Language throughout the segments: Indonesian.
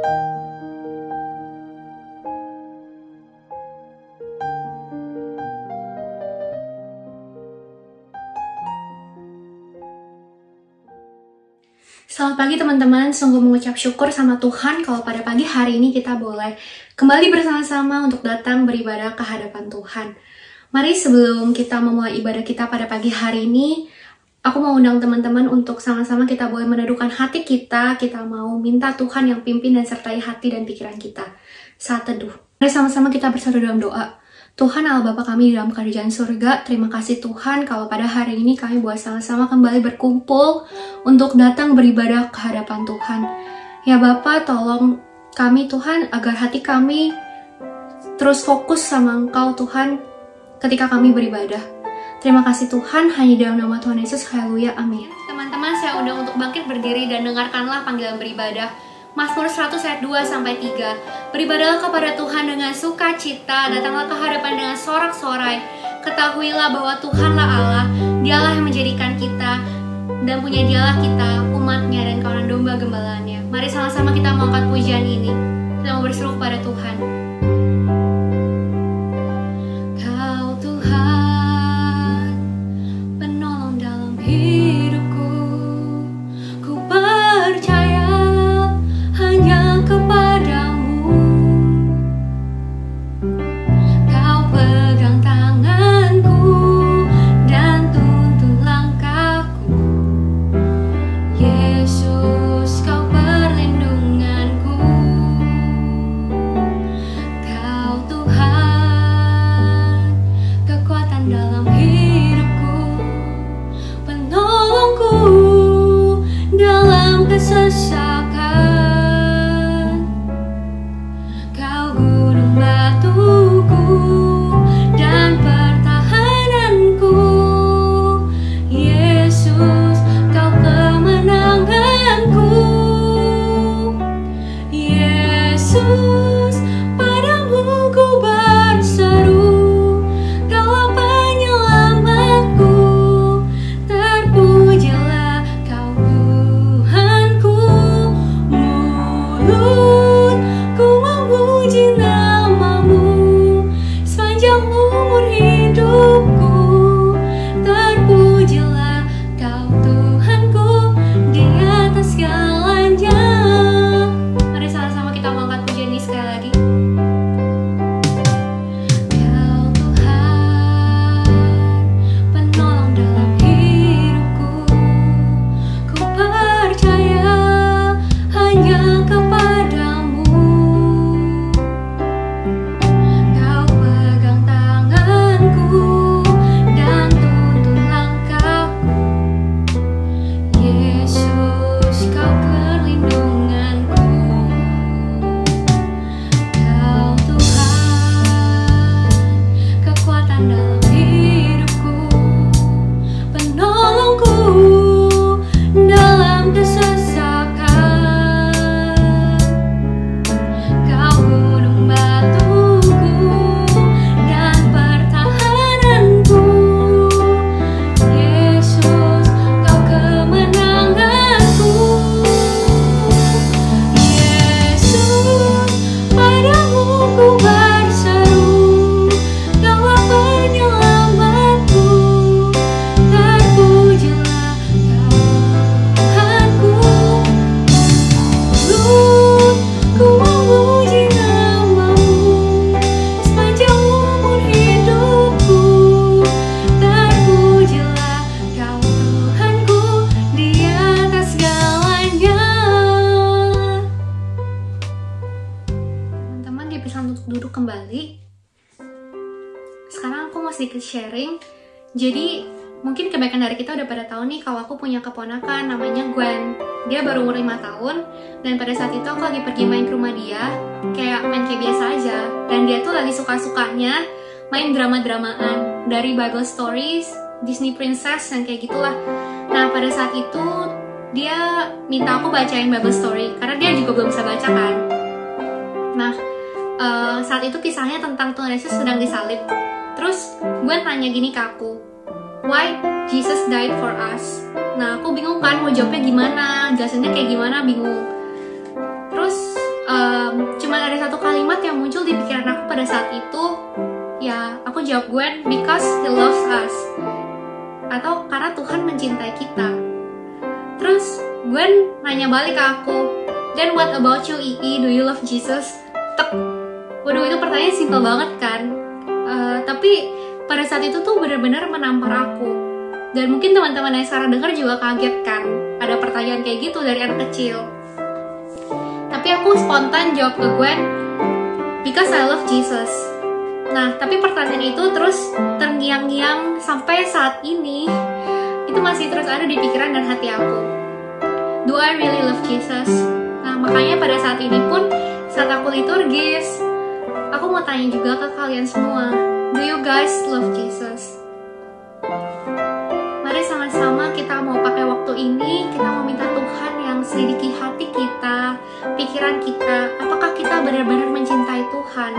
Selamat pagi teman-teman, sungguh mengucap syukur sama Tuhan kalau pada pagi hari ini kita boleh kembali bersama-sama untuk datang beribadah ke hadapan Tuhan. Mari sebelum kita memulai ibadah kita pada pagi hari ini, aku mau undang teman-teman untuk sama-sama kita boleh meneduhkan hati kita mau minta Tuhan yang pimpin dan sertai hati dan pikiran kita saat teduh. Mari sama-sama kita bersatu dalam doa. Tuhan Allah Bapa kami di dalam kerajaan surga, terima kasih Tuhan kalau pada hari ini kami boleh sama-sama kembali berkumpul untuk datang beribadah ke hadapan Tuhan. Ya Bapa, tolong kami Tuhan agar hati kami terus fokus sama Engkau Tuhan ketika kami beribadah. Terima kasih Tuhan, hanya dalam nama Tuhan Yesus, haleluya, amin. Teman-teman, saya undang untuk bangkit berdiri dan dengarkanlah panggilan beribadah. Mazmur 100 ayat 2-3. Beribadahlah kepada Tuhan dengan sukacita, datanglah ke hadapan dengan sorak-sorai. Ketahuilah bahwa Tuhanlah Allah, Dialah yang menjadikan kita, dan punya Dialah kita, umatnya dan kawanan domba gembalanya. Mari sama-sama kita mengangkat pujian ini. Kita mau berseru kepada Tuhan. Kau Tuhan, penolong dalam hidupku, ku percaya hanya kepadamu. Kau pegang tanganku dan tuntun langkahku. Yesus, kau perlindunganku. Kau Tuhan, kekuatan dalam hidupku, penolongku dalam kesesakan. Sedikit sharing. Jadi mungkin kebanyakan dari kita udah pada tahu nih kalau aku punya keponakan namanya Gwen. Dia baru umur 5 tahun dan pada saat itu aku lagi pergi main ke rumah dia, main kayak biasa aja. Dan dia tuh lagi suka-sukanya main drama-dramaan dari Bible stories, Disney Princess yang kayak gitulah. Nah pada saat itu dia minta aku bacain Bible story karena dia juga belum bisa baca kan. Nah saat itu kisahnya tentang Tuhan Yesus sedang disalib. Terus gue tanya gini ke aku, why Jesus died for us? Nah aku bingung kan mau jawabnya gimana, jelasannya kayak gimana, bingung. Terus satu kalimat yang muncul di pikiran aku pada saat itu, ya aku jawab Gwen, because he loves us, atau karena Tuhan mencintai kita. Terus Gwen nanya balik ke aku, then what about you Ii, do you love Jesus? Tek. Waduh, itu pertanyaan simpel banget kan, tapi pada saat itu tuh benar-benar menampar aku. Dan mungkin teman-teman yang sekarang dengar juga kaget kan, ada pertanyaan kayak gitu dari anak kecil. Tapi aku spontan jawab ke Gwen, because I love Jesus. Nah, tapi pertanyaan itu terus terngiang-ngiang sampai saat ini, itu masih terus ada di pikiran dan hati aku. Do I really love Jesus? Nah, makanya pada saat ini pun, saat aku liturgis, aku mau tanya juga ke kalian semua, do you guys love Jesus? Mari sama-sama kita mau pakai waktu ini, kita mau minta Tuhan yang selidiki hati kita, pikiran kita, apakah kita benar-benar mencintai Tuhan?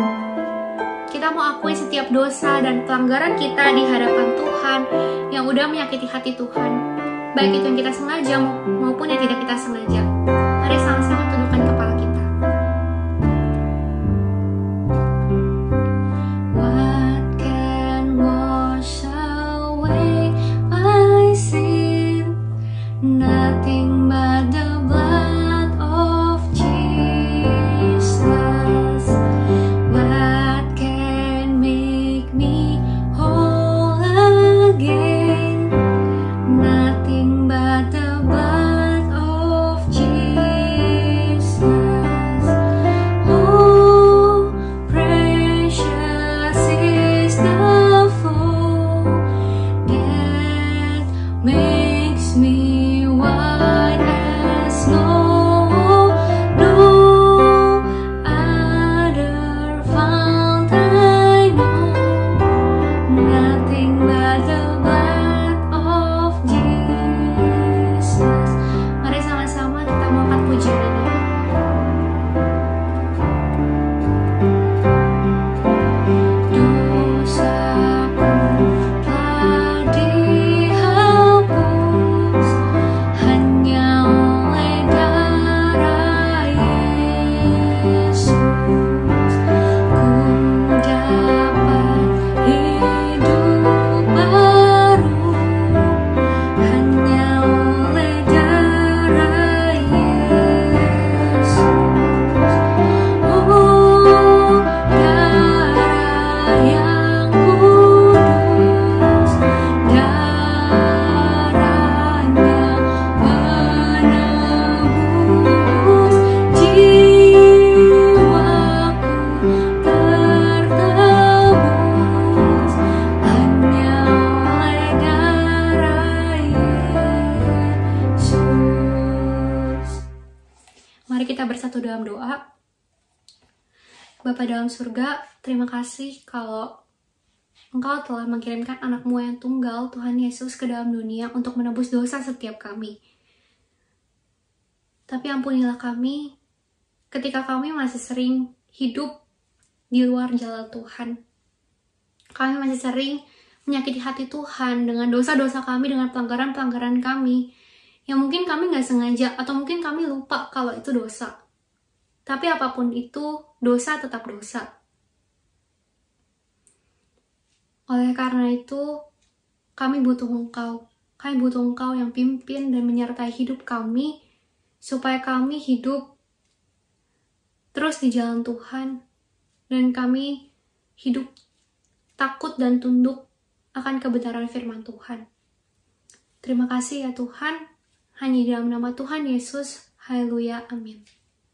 Kita mau akui setiap dosa dan pelanggaran kita di hadapan Tuhan yang udah menyakiti hati Tuhan, baik itu yang kita sengaja maupun yang tidak kita sengaja. Mari sama-sama tundukkan kepala kita. What can wash away my sin? Nothing but the blood of Jesus. What can make me whole again? Nothing but the blood of Jesus. Oh, precious is the flow that makes me white as snow. No other fount I know. Nothing but the blood of Jesus. Mari sama-sama kita mau angkat pujian ini. Dosaku telah dihapus hanya oleh darah Yesus. Ku dapat hidup baru hanya oleh darah Yesus. Oh, darah yang kudus, darahnya menebus jiwaku tertebus hanya oleh darah Yesus. Mari kita bersatu dalam doa. Bapa dalam surga, terima kasih kalau Engkau telah mengirimkan anak-Mu yang tunggal, Tuhan Yesus, ke dalam dunia untuk menebus dosa setiap kami. Tapi ampunilah kami ketika kami masih sering hidup di luar jalan Tuhan. Kami masih sering menyakiti hati Tuhan dengan dosa-dosa kami, dengan pelanggaran-pelanggaran kami, yang mungkin kami nggak sengaja, atau mungkin kami lupa kalau itu dosa. Tapi apapun itu, dosa tetap dosa. Oleh karena itu, kami butuh Engkau. Kami butuh Engkau yang pimpin dan menyertai hidup kami, supaya kami hidup terus di jalan Tuhan, dan kami hidup takut dan tunduk akan kebenaran firman Tuhan. Terima kasih ya Tuhan, hanya di dalam nama Tuhan Yesus. Haleluya, amin.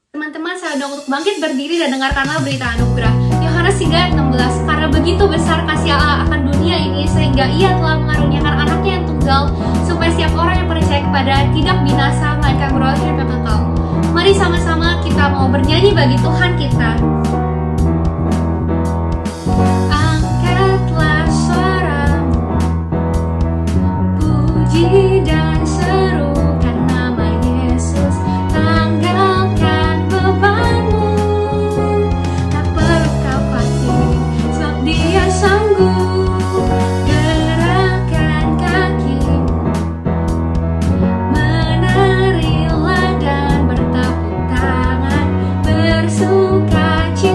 Teman-teman, saya undang untuk bangkit berdiri dan dengarkanlah berita anugerah. Yohanes 3:16, karena begitu besar kasih Allah akan dunia ini, sehingga Ia telah mengaruniakan anaknya yang tunggal, supaya setiap orang yang percaya kepada tidak binasa, melainkan beroleh hidup yang kekal. Mari sama-sama kita mau bernyanyi bagi Tuhan kita. Angkatlah suaramu, puji dan serukan nama Yesus. Tanggalkan bebanmu, tak perlu kau khawatir, sebab Dia sanggup. Gerakkan kakimu, menarilah dan bertepuk tangan, bersuka cita.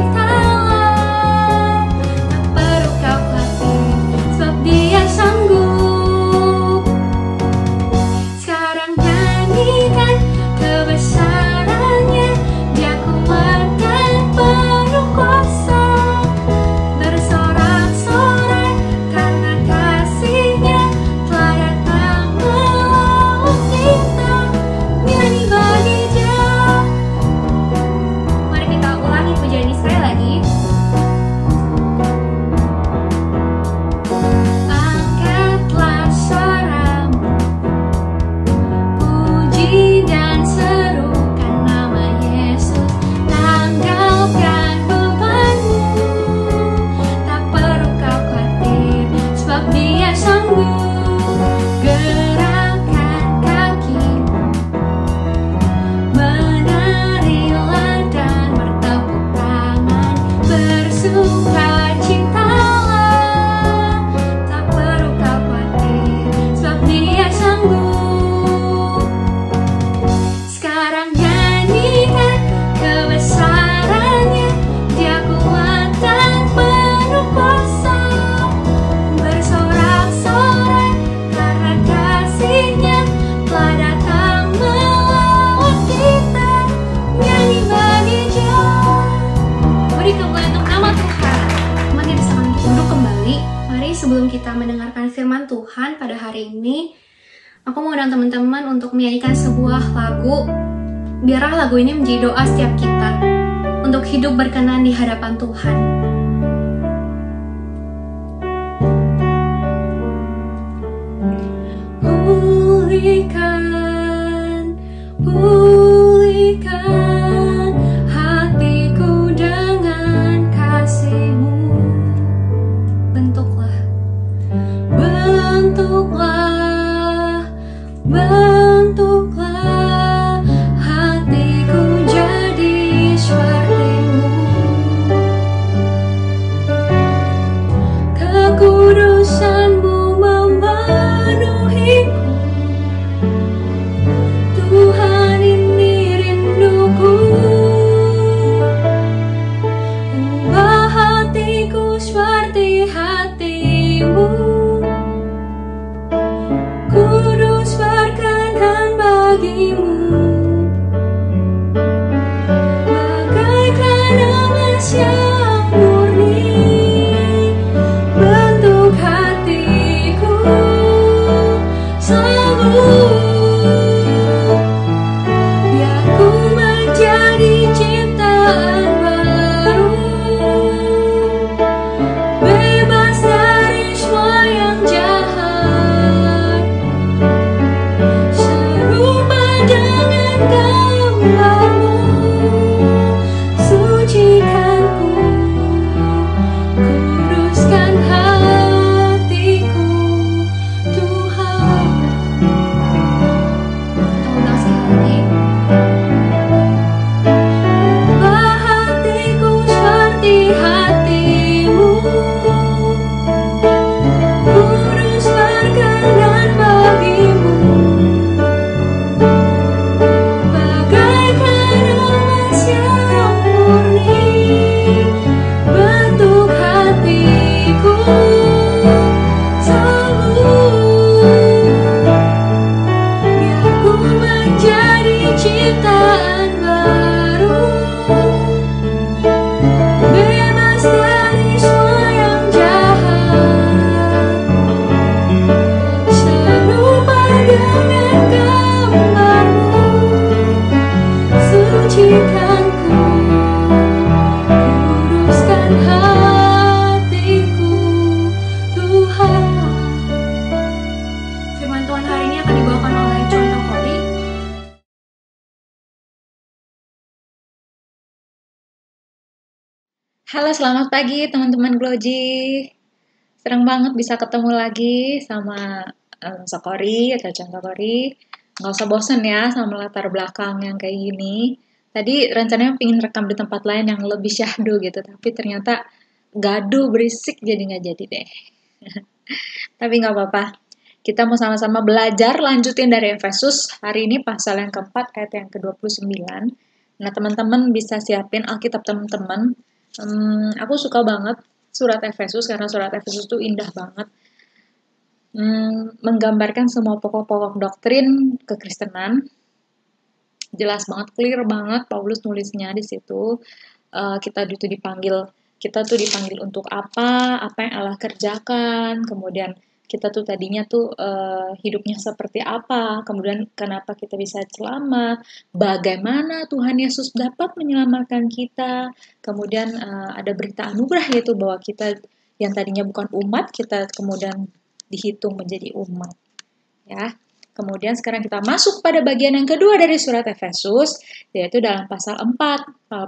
kita mendengarkan firman Tuhan pada hari ini, aku mau undang teman-teman untuk menyanyikan sebuah lagu. Biarlah lagu ini menjadi doa setiap kita untuk hidup berkenan di hadapan Tuhan. Pulihkan hatiku dengan kasih-Mu. Bentuklah hatiku jadi seperti-Mu. Kekudusan-Mu memenuhiku. Tuhan, ini rinduku. Ubah hatiku seperti hati-Mu. Kudus berkenan bagi-Mu. Bagaikan emas yang murni, bentuk hatiku selalu. Biar ku menjadi ciptaan baru, bebas dari semua yang jahat, serupa dengan gambar-Mu. Sucikan ku, kuduskan hatiku, Tuhan. Kita ulang sekali lagi. Ubah hatiku seperti hati-Mu. Kudus berkenan bagi-Mu. Bagaikan emas yang murni, bentuk hatiku selalu. Biar ku menjadi ciptaan baru, bebas dari semua yang jahat, serupa dengan gambar-Mu. Sucikan ku, kuduskan hatiku, Tuhan. Firman Tuhan hari ini akan dibawakan oleh Contoh Kori. Halo, selamat pagi teman-teman Gloji. Senang banget bisa ketemu lagi sama Sokori atau Contoh Kori. Nggak usah bosen ya sama latar belakang yang kayak gini. Tadi rencananya pengen rekam di tempat lain yang lebih syahdu gitu, tapi ternyata gaduh berisik jadi nggak jadi deh. Tapi nggak apa-apa. Kita mau sama-sama belajar lanjutin dari Efesus. Hari ini pasal yang keempat ayat yang ke-29. Nah, teman-teman bisa siapin Alkitab teman-teman. Aku suka banget surat Efesus karena surat Efesus itu indah banget. Menggambarkan semua pokok-pokok doktrin kekristenan. Jelas banget, clear banget Paulus nulisnya di situ. Kita tuh dipanggil untuk apa yang Allah kerjakan, kemudian kita tuh tadinya tuh hidupnya seperti apa, kemudian kenapa kita bisa selamat, bagaimana Tuhan Yesus dapat menyelamatkan kita, kemudian ada berita anugerah yaitu bahwa kita yang tadinya bukan umat, kita kemudian dihitung menjadi umat. Ya. Kemudian sekarang kita masuk pada bagian yang kedua dari surat Efesus, yaitu dalam pasal 4.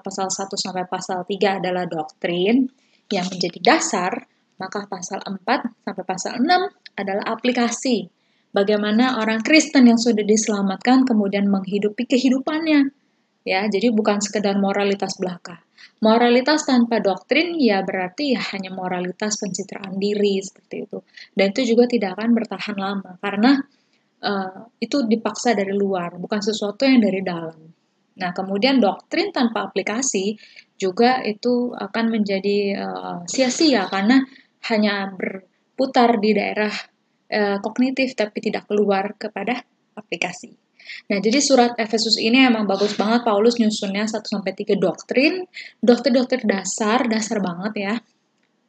Pasal 1 sampai pasal 3 adalah doktrin yang menjadi dasar, maka pasal 4 sampai pasal 6 adalah aplikasi. Bagaimana orang Kristen yang sudah diselamatkan kemudian menghidupi kehidupannya. Ya, jadi bukan sekedar moralitas belaka. Moralitas tanpa doktrin ya berarti ya hanya moralitas pencitraan diri seperti itu. Dan itu juga tidak akan bertahan lama karena itu dipaksa dari luar, bukan sesuatu yang dari dalam. Nah, kemudian doktrin tanpa aplikasi juga itu akan menjadi sia-sia karena hanya berputar di daerah kognitif tapi tidak keluar kepada aplikasi. Nah, jadi surat Efesus ini emang bagus banget Paulus nyusunnya 1-3 doktrin dasar banget ya.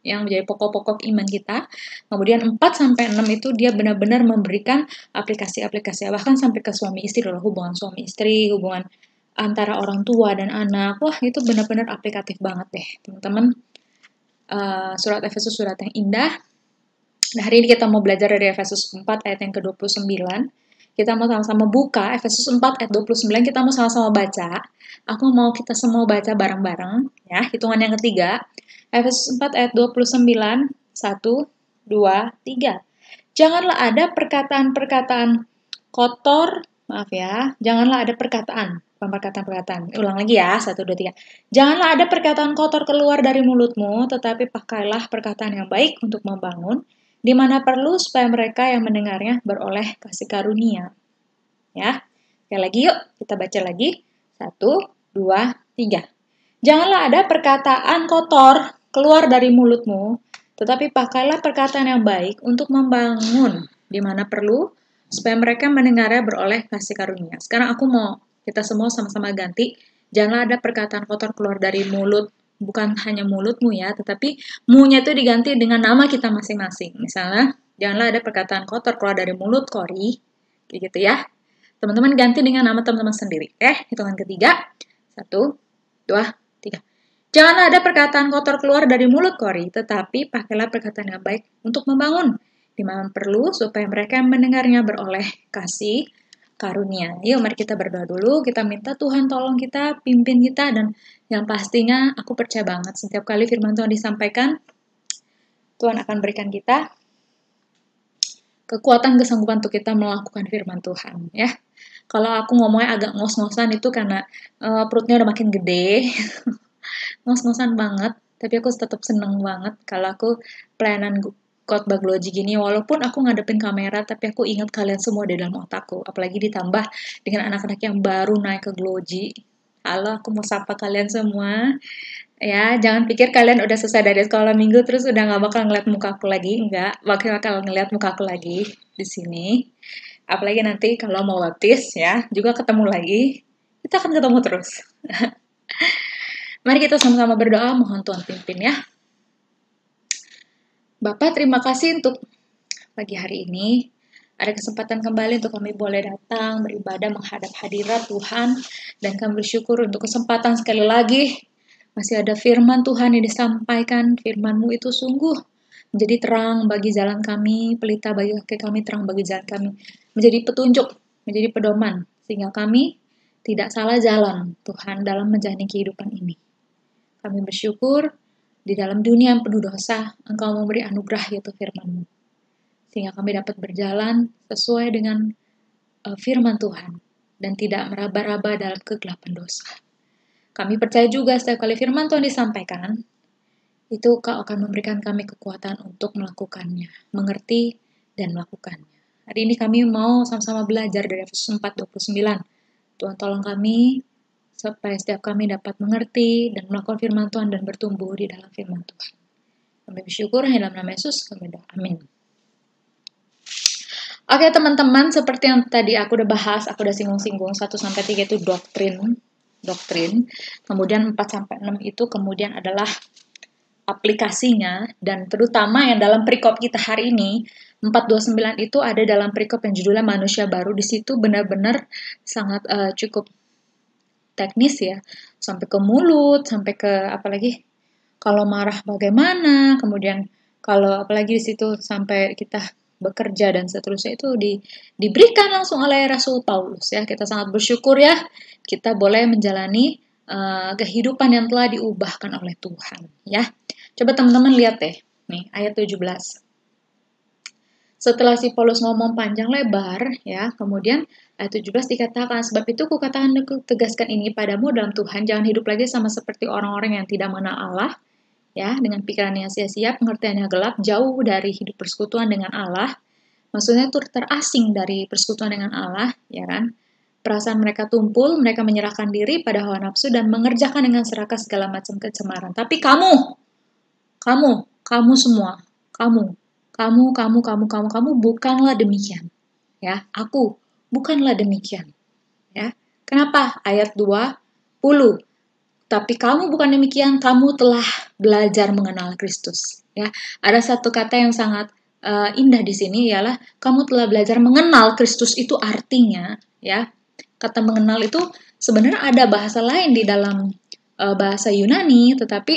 yang menjadi pokok-pokok iman kita. Kemudian 4-6 itu dia benar-benar memberikan aplikasi-aplikasi, bahkan sampai ke suami istri loh, hubungan suami istri, hubungan antara orang tua dan anak. Wah, itu benar-benar aplikatif banget deh, teman-teman. Surat Efesus surat yang indah. Nah, hari ini kita mau belajar dari Efesus 4 ayat yang ke-29. Kita mau sama-sama buka Efesus 4 ayat 29, kita mau sama-sama baca. Aku mau kita semua baca bareng-bareng, ya. Hitungan yang ketiga. Efesus 4 ayat 29, 1, 2, 3. Janganlah ada perkataan-perkataan kotor, maaf ya, janganlah ada perkataan. Ulang lagi ya, 1, 2, 3. Janganlah ada perkataan kotor keluar dari mulutmu, tetapi pakailah perkataan yang baik untuk membangun, di mana perlu supaya mereka yang mendengarnya beroleh kasih karunia. Ya, sekali lagi yuk, kita baca lagi. 1, 2, 3. Janganlah ada perkataan kotor keluar dari mulutmu, tetapi pakailah perkataan yang baik untuk membangun, di mana perlu supaya mereka mendengarnya beroleh kasih karunia. Sekarang aku mau kita semua sama-sama ganti. Janganlah ada perkataan kotor keluar dari mulut, bukan hanya mulutmu ya, tetapi mu-nya itu diganti dengan nama kita masing-masing. Misalnya, janganlah ada perkataan kotor keluar dari mulut Kori, kayak gitu ya. Teman-teman ganti dengan nama teman-teman sendiri. Hitungan ketiga. 1, 2, 3. Janganlah ada perkataan kotor keluar dari mulut Kori, tetapi pakailah perkataan yang baik untuk membangun, di mana perlu supaya mereka yang mendengarnya beroleh kasih karunia. Yuk, mari kita berdoa dulu. Kita minta Tuhan tolong kita, pimpin kita, dan yang pastinya aku percaya banget setiap kali firman Tuhan disampaikan, Tuhan akan berikan kita kekuatan, kesanggupan untuk kita melakukan firman Tuhan. Ya, kalau aku ngomongnya agak ngos-ngosan itu karena perutnya udah makin gede, ngos-ngosan banget. Tapi aku tetap seneng banget kalau aku pelayanan khotbah Gloji gini, walaupun aku ngadepin kamera, tapi aku ingat kalian semua di dalam otakku. Apalagi ditambah dengan anak-anak yang baru naik ke Gloji. Halo, aku mau sapa kalian semua. Ya, jangan pikir kalian udah selesai dari sekolah minggu terus udah nggak bakal ngeliat mukaku lagi. Enggak, bakal ngeliat mukaku lagi di sini. Apalagi nanti kalau mau baptis ya, juga ketemu lagi. Kita akan ketemu terus. Mari kita sama-sama berdoa, mohon Tuhan pimpin ya. Bapak, terima kasih untuk pagi hari ini. Ada kesempatan kembali untuk kami boleh datang, beribadah, menghadap hadirat Tuhan. Dan kami bersyukur untuk kesempatan sekali lagi. Masih ada firman Tuhan yang disampaikan. Firman-Mu itu sungguh menjadi terang bagi jalan kami, pelita bagi kaki kami, terang bagi jalan kami. Menjadi petunjuk, menjadi pedoman. Sehingga kami tidak salah jalan, Tuhan, dalam menjalani kehidupan ini. Kami bersyukur di dalam dunia yang penuh dosa, Engkau memberi anugerah yaitu firman-Mu. Sehingga kami dapat berjalan sesuai dengan firman Tuhan dan tidak meraba-raba dalam kegelapan dosa. Kami percaya juga setiap kali firman Tuhan disampaikan, itu Kau akan memberikan kami kekuatan untuk melakukannya, mengerti dan melakukannya. Hari ini kami mau sama-sama belajar dari Efesus 4:29. Tuhan tolong kami supaya setiap kami dapat mengerti dan melakukan firman Tuhan dan bertumbuh di dalam firman Tuhan. Kami bersyukur dalam nama Yesus kami doa. Amin. Oke teman-teman, seperti yang tadi aku udah bahas, aku udah singgung-singgung 1-3 itu doktrin. Kemudian 4-6 itu kemudian adalah aplikasinya, dan terutama yang dalam perikop kita hari ini 4:29 itu ada dalam perikop yang judulnya manusia baru. Di situ benar-benar sangat cukup teknis ya, sampai ke mulut, sampai ke apalagi kalau marah bagaimana, kemudian kalau apalagi di situ sampai kita bekerja dan seterusnya itu diberikan langsung oleh Rasul Paulus ya. Kita sangat bersyukur ya, kita boleh menjalani kehidupan yang telah diubahkan oleh Tuhan ya. Coba teman-teman lihat deh, nih ayat 17. Setelah si Paulus ngomong panjang lebar, ya, kemudian ayat 17 dikatakan, sebab itu kukatakan dan kutegaskan ini padamu dalam Tuhan, jangan hidup lagi sama seperti orang-orang yang tidak mengenal Allah, ya, dengan pikiran yang sia-sia, pengertiannya gelap, jauh dari hidup persekutuan dengan Allah. Maksudnya itu terasing dari persekutuan dengan Allah, ya kan? Perasaan mereka tumpul, mereka menyerahkan diri pada hawa nafsu dan mengerjakan dengan serakah segala macam kecemaran. Tapi kamu semua, kamu bukanlah demikian. Ya, aku bukanlah demikian. Ya. Kenapa? Ayat 20. Tapi kamu bukan demikian, kamu telah belajar mengenal Kristus. Ya, ada satu kata yang sangat indah di sini ialah kamu telah belajar mengenal Kristus. Itu artinya, ya, kata mengenal itu sebenarnya ada bahasa lain di dalam bahasa Yunani, tetapi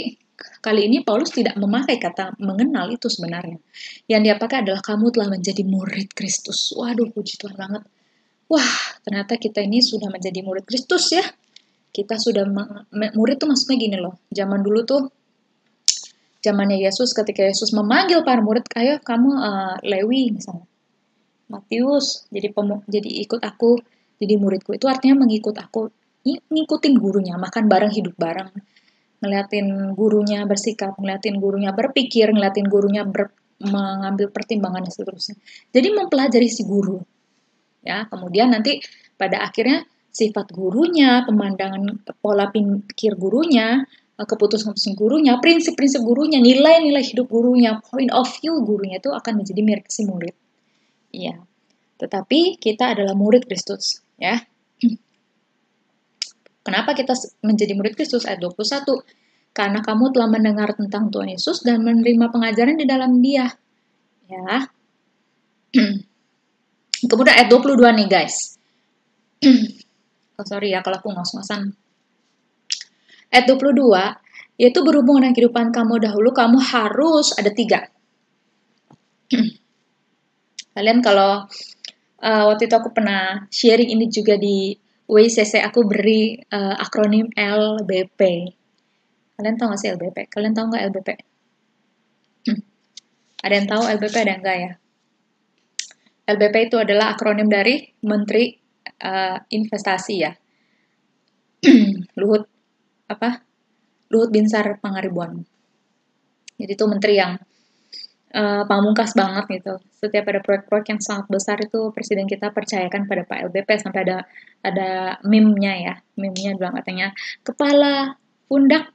kali ini Paulus tidak memakai kata mengenal itu sebenarnya. Yang dia pakai adalah kamu telah menjadi murid Kristus. Waduh, puji Tuhan banget. Wah, ternyata kita ini sudah menjadi murid Kristus ya. Kita sudah murid tuh maksudnya gini loh. Zaman dulu tuh, zamannya Yesus, ketika Yesus memanggil para murid, ayo kamu Lewi misalnya, Matius, jadi ikut aku, jadi muridku. Itu artinya mengikut aku, ngikutin gurunya, makan bareng, hidup bareng, ngeliatin gurunya bersikap, ngeliatin gurunya berpikir, ngeliatin gurunya mengambil pertimbangan dan seterusnya. Jadi mempelajari si guru. Ya, kemudian nanti pada akhirnya sifat gurunya, pemandangan pola pikir gurunya, keputusan gurunya, prinsip-prinsip gurunya, nilai-nilai hidup gurunya, point of view gurunya itu akan menjadi milik si murid. Iya. Tetapi kita adalah murid Kristus, ya. Kenapa kita menjadi murid Kristus? Ayat 21. Karena kamu telah mendengar tentang Tuhan Yesus dan menerima pengajaran di dalam Dia. Ya. Kemudian ayat 22 nih, guys. Oh, sorry ya kalau aku ngos-ngosan. Ayat 22, yaitu berhubung dengan kehidupan kamu dahulu, kamu harus ada 3. Kalian kalau waktu itu aku pernah sharing ini juga di WCC, aku beri akronim LBP. Kalian tahu nggak sih LBP? Kalian tahu nggak LBP? Ada yang tahu LBP, ada yang enggak ya? LBP itu adalah akronim dari Menteri Investasi ya. Luhut Binsar Pangaribuan. Jadi itu menteri yang pamungkas banget gitu. Setiap ada proyek-proyek yang sangat besar itu presiden kita percayakan pada Pak LBP, sampai ada meme-nya ya. Meme-nya bilang katanya, kepala pundak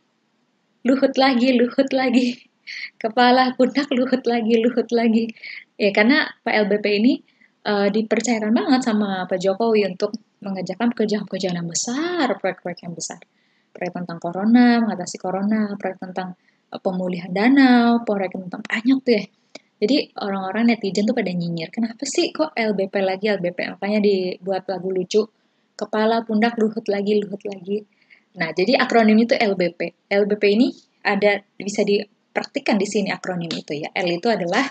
luhut lagi. Kepala pundak luhut lagi. Ya karena Pak LBP ini dipercayakan banget sama Pak Jokowi untuk mengerjakan pekerjaan-pekerjaan yang besar, proyek-proyek yang besar. Proyek tentang corona, mengatasi corona, proyek tentang pemulihan danau, proyek tentang banyak tuh ya. Jadi orang-orang netizen tuh pada nyinyir, kenapa sih kok LBP lagi, makanya dibuat lagu lucu, kepala pundak luhut lagi. Nah, jadi akronim itu LBP. LBP ini bisa dipraktikkan di sini akronim itu ya. L itu adalah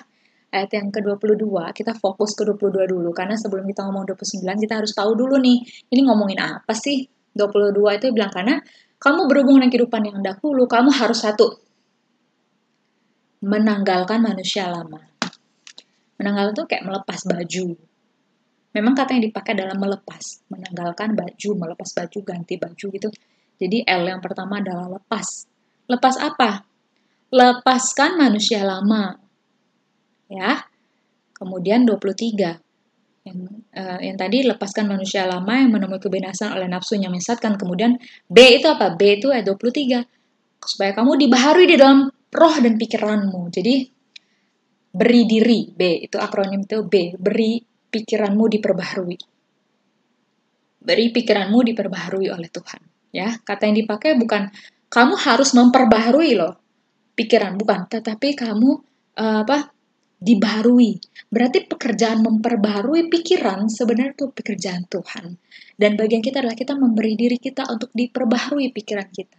ayat yang ke-22, kita fokus ke 22 dulu, karena sebelum kita ngomong 29, kita harus tahu dulu nih, ini ngomongin apa sih? 22 itu bilang, karena kamu berhubungan dengan kehidupan yang dahulu, kamu harus satu, menanggalkan manusia lama. Menanggalkan itu kayak melepas baju. Memang kata yang dipakai adalah melepas, menanggalkan baju, melepas baju, ganti baju gitu. Jadi L yang pertama adalah lepas. Lepas apa? Lepaskan manusia lama. Ya. Kemudian 23. Yang tadi lepaskan manusia lama yang menemui kebinasan oleh nafsunya menyesatkan. Kemudian B itu apa? B itu ayat 23. Supaya kamu dibaharui di dalam roh dan pikiranmu. Jadi beri diri, B itu akronim itu B, beri pikiranmu diperbaharui. Beri pikiranmu diperbaharui oleh Tuhan. Ya, kata yang dipakai bukan kamu harus memperbaharui loh pikiran, bukan, tetapi kamu dibaharui. Berarti pekerjaan memperbaharui pikiran sebenarnya itu pekerjaan Tuhan. Dan bagian kita adalah kita memberi diri kita untuk diperbaharui pikiran kita.